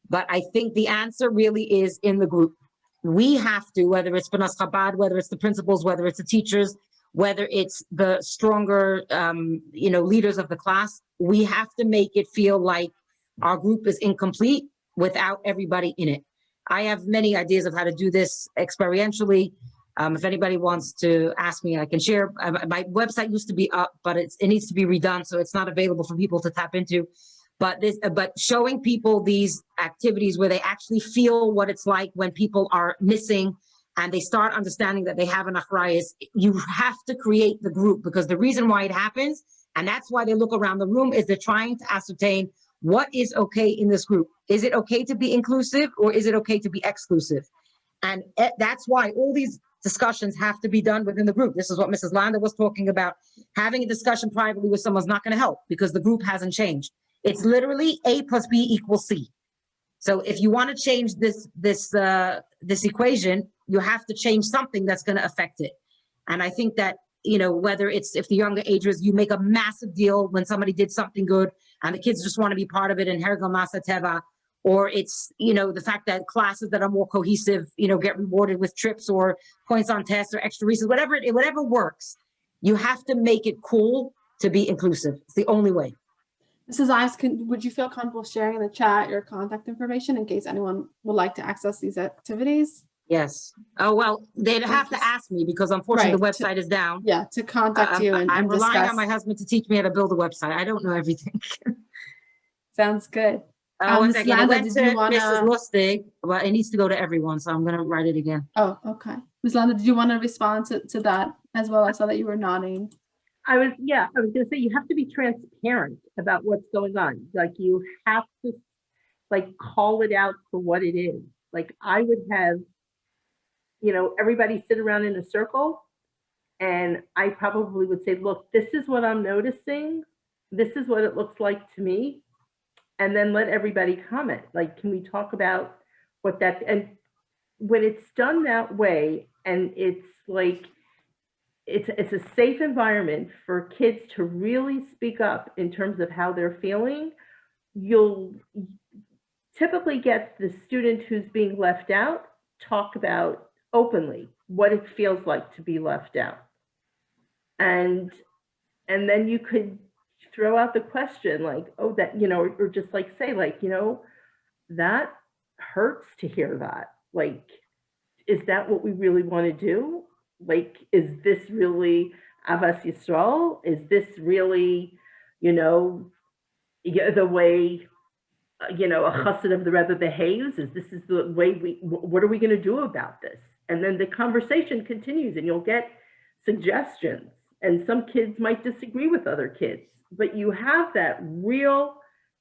But I think the answer really is in the group. We have to, whether it's B'nas Chabad, whether it's the principals, whether it's the teachers, whether it's the stronger, leaders of the class, we have to make it feel like our group is incomplete without everybody in it. I have many ideas of how to do this experientially. If anybody wants to ask me, I can share. My website used to be up, but it needs to be redone, so it's not available for people to tap into. But showing people these activities where they actually feel what it's like when people are missing, and they start understanding that they have an achrayus. You have to create the group, because the reason why it happens, and that's why they look around the room, is they're trying to ascertain what is okay in this group. Is it okay to be inclusive, or is it okay to be exclusive? And that's why all these discussions have to be done within the group. This is what Mrs. Landa was talking about. Having a discussion privately with someone's not going to help, because the group hasn't changed. It's literally A plus B equals C. So if you want to change this equation, you have to change something that's going to affect it. And I think that, whether it's, if the younger ages, you make a massive deal when somebody did something good and the kids just want to be part of it and hergel masa teva, or it's, the fact that classes that are more cohesive, get rewarded with trips or points on tests or extra recess, whatever works. You have to make it cool to be inclusive. It's the only way. Mrs. Ives, would you feel comfortable sharing in the chat your contact information in case anyone would like to access these activities? Yes. Oh, well, they'd have to ask me, because unfortunately the website is down. Yeah, to contact you and I'm relying discuss. on my husband to teach me how to build a website. I don't know everything. Sounds good. One second. Landa, it went to Mrs. Lustig, but it needs to go to everyone, so I'm going to write it again. Oh, okay. Ms. Landa, did you want to respond to that as well? I saw that you were nodding. I was going to say, you have to be transparent about what's going on. Like, you have to call it out for what it is. Like, I would have, everybody sit around in a circle, and I probably would say, look, this is what I'm noticing. This is what it looks like to me. And then let everybody comment. Like, can we talk about what that, and when it's done that way, and it's like, it's a safe environment for kids to really speak up in terms of how they're feeling, you'll typically get the student who's being left out talk about openly what it feels like to be left out. And then you could throw out the question like, oh, that, or just say like, that hurts to hear that. Like, is that what we really want to do? Like, is this really Avas Yisrael? Is this really, you know, the way, you know, a chassid of the Rebbe behaves? Is the way what are we going to do about this? And then the conversation continues and you'll get suggestions. And some kids might disagree with other kids, but you have that real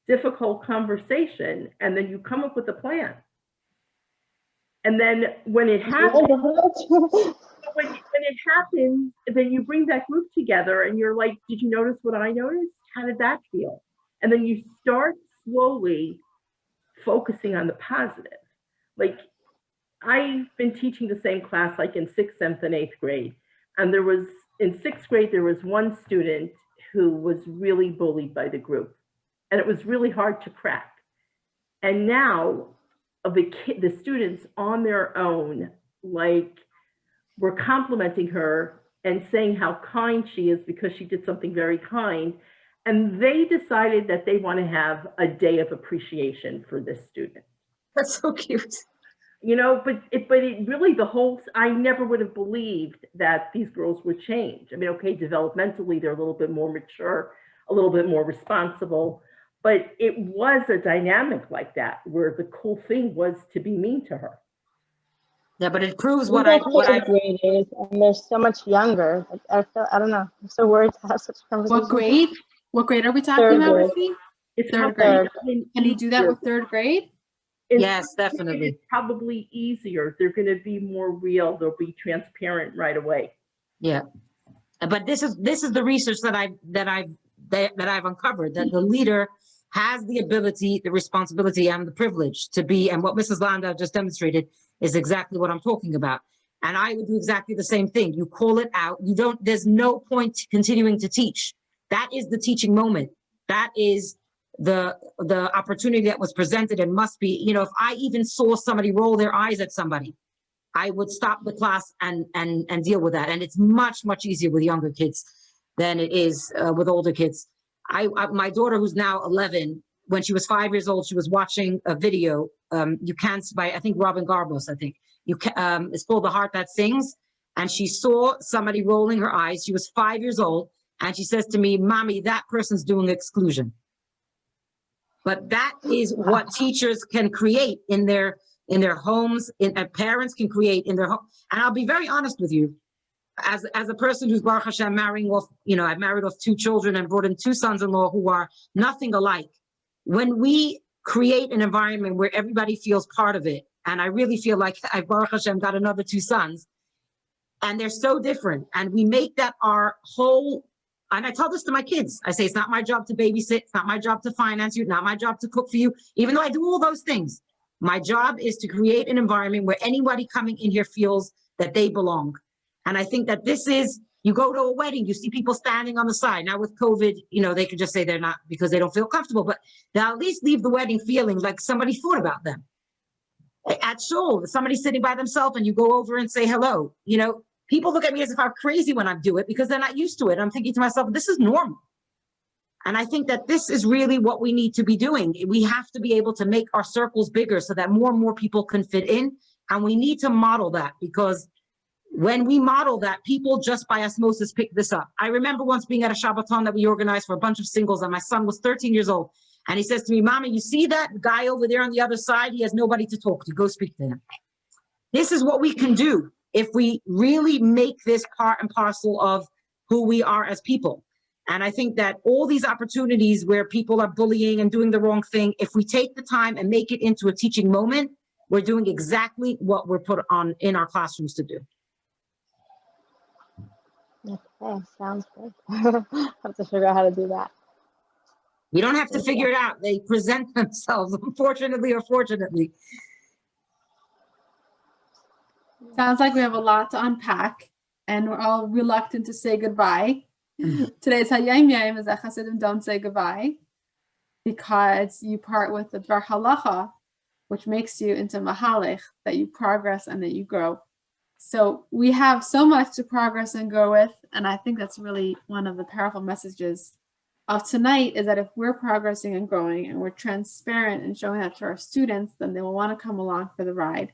difficult conversation and then you come up with a plan. And then when it happens, when it happens, then you bring that group together and you're like, did you notice what I noticed? How did that feel? And then you start slowly focusing on the positive. Like, I've been teaching the same class like in 6th, 7th, and 8th grade. And there was, in 6th grade, there was one student who was really bullied by the group. And it was really hard to crack. And now, the students on their own, like, were complimenting her and saying how kind she is because she did something very kind. And they decided that they want to have a day of appreciation for this student. That's so cute. You know, but it really, I never would have believed that these girls would change. I mean, okay, developmentally, they're a little bit more mature, a little bit more responsible, but it was a dynamic like that where the cool thing was to be mean to her. Yeah, but it proves What I graders, and they're so much younger. Like, I don't know. I'm so worried to have such conversations. What grade? What grade are we talking about, Rivkie? It's third grade. Can you do that with 3rd grade? Yes, definitely. It's probably easier. They're going to be more real. They'll be transparent right away. Yeah, but this is the research that I've uncovered, that the leader has the ability, the responsibility, and the privilege to be, and what Mrs. Landau just demonstrated is exactly what I'm talking about. And I would do exactly the same thing. You call it out. You don't. There's no point continuing to teach. That is the teaching moment. That is the opportunity that was presented and must be, you know, if I even saw somebody roll their eyes at somebody, I would stop the class and deal with that. And it's much, much easier with younger kids than it is with older kids. My daughter, who's now 11, when she was 5 years old, she was watching a video, you can't, by, I think, Robin Garbus, I think. It's called The Heart That Sings. And she saw somebody rolling her eyes. She was 5 years old. And she says to me, Mommy, that person's doing exclusion. But that is what teachers can create in their homes, parents can create in their home. And I'll be very honest with you, as a person who's Baruch Hashem marrying off, you know, I've married off 2 children and brought in 2 sons-in-law who are nothing alike. When we create an environment where everybody feels part of it, and I really feel like I've Baruch Hashem got another 2 sons, and they're so different, and we make that our whole. And I tell this to my kids. I say, it's not my job to babysit. It's not my job to finance you. It's not my job to cook for you, even though I do all those things. My job is to create an environment where anybody coming in here feels that they belong. And I think that this is, you go to a wedding, you see people standing on the side. Now with COVID, you know, they could just say they're not because they don't feel comfortable, but they'll at least leave the wedding feeling like somebody thought about them. At shul, somebody's sitting by themselves and you go over and say hello, you know. People look at me as if I'm crazy when I do it because they're not used to it. I'm thinking to myself, this is normal. And I think that this is really what we need to be doing. We have to be able to make our circles bigger so that more and more people can fit in. And we need to model that, because when we model that, people just by osmosis pick this up. I remember once being at a Shabbaton that we organized for a bunch of singles, and my son was 13 years old. And he says to me, Mommy, you see that guy over there on the other side? He has nobody to talk to. Go speak to him. This is what we can do if we really make this part and parcel of who we are as people. And I think that all these opportunities where people are bullying and doing the wrong thing, if we take the time and make it into a teaching moment, we're doing exactly what we're put on in our classrooms to do. Okay, sounds good. I have to figure out how to do that. You don't have to figure it out. They present themselves, unfortunately or fortunately. Sounds like we have a lot to unpack, and we're all reluctant to say goodbye. Today's Hayom Yom is that Hasidim don't say goodbye, because you part with the Dvar Halacha, which makes you into Mahalech, that you progress and that you grow. So we have so much to progress and grow with, and I think that's really one of the powerful messages of tonight, is that if we're progressing and growing and we're transparent and showing that to our students, then they will want to come along for the ride.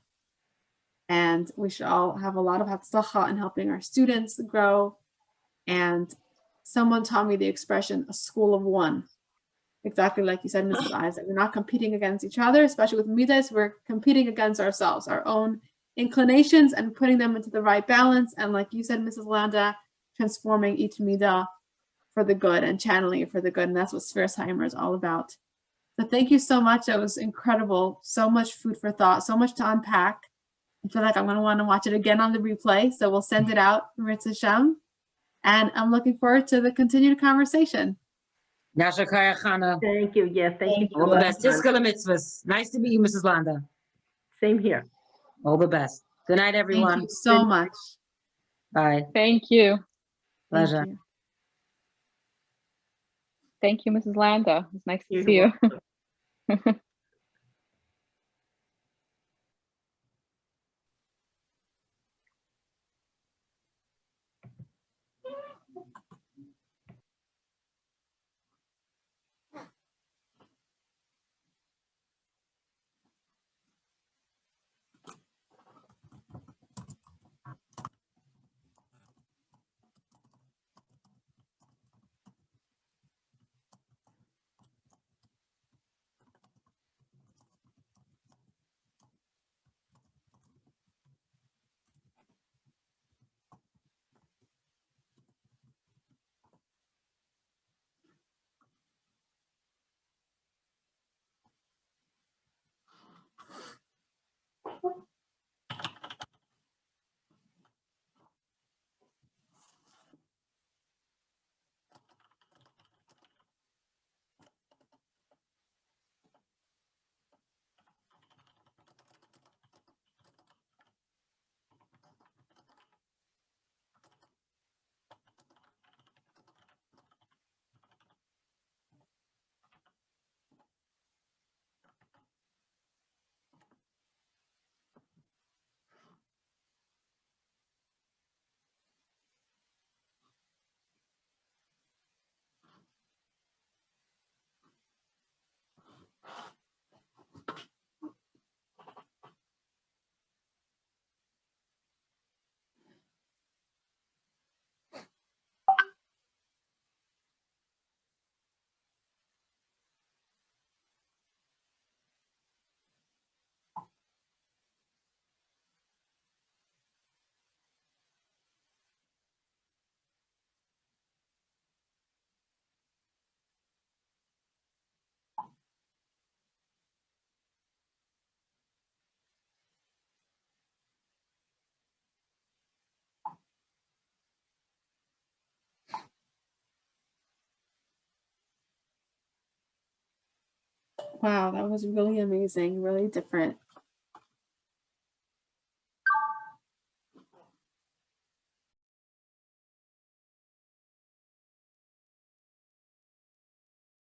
And we should all have a lot of hatzlacha in helping our students grow. And someone taught me the expression, a school of one. Exactly like you said, Mrs. Isaac. We're not competing against each other, especially with Midas. We're competing against ourselves, our own inclinations, and putting them into the right balance. And like you said, Mrs. Landa, transforming each Midah for the good and channeling it for the good. And that's what Sversheimer is all about. So thank you so much. That was incredible. So much food for thought, so much to unpack. I feel like I'm going to want to watch it again on the replay. So we'll send it out, Ritz Hashem. And I'm looking forward to the continued conversation. Nasha Kaya Chana. Thank you. Yeah, thank you. All the best. Tiskala mitzvahs. Nice to meet you, Mrs. Landa. Same here. All the best. Good night, everyone. Thank you so much. Bye. Thank you. Pleasure. Thank you, Mrs. Landa. It's nice to You're see you. Wow, that was really amazing, really different.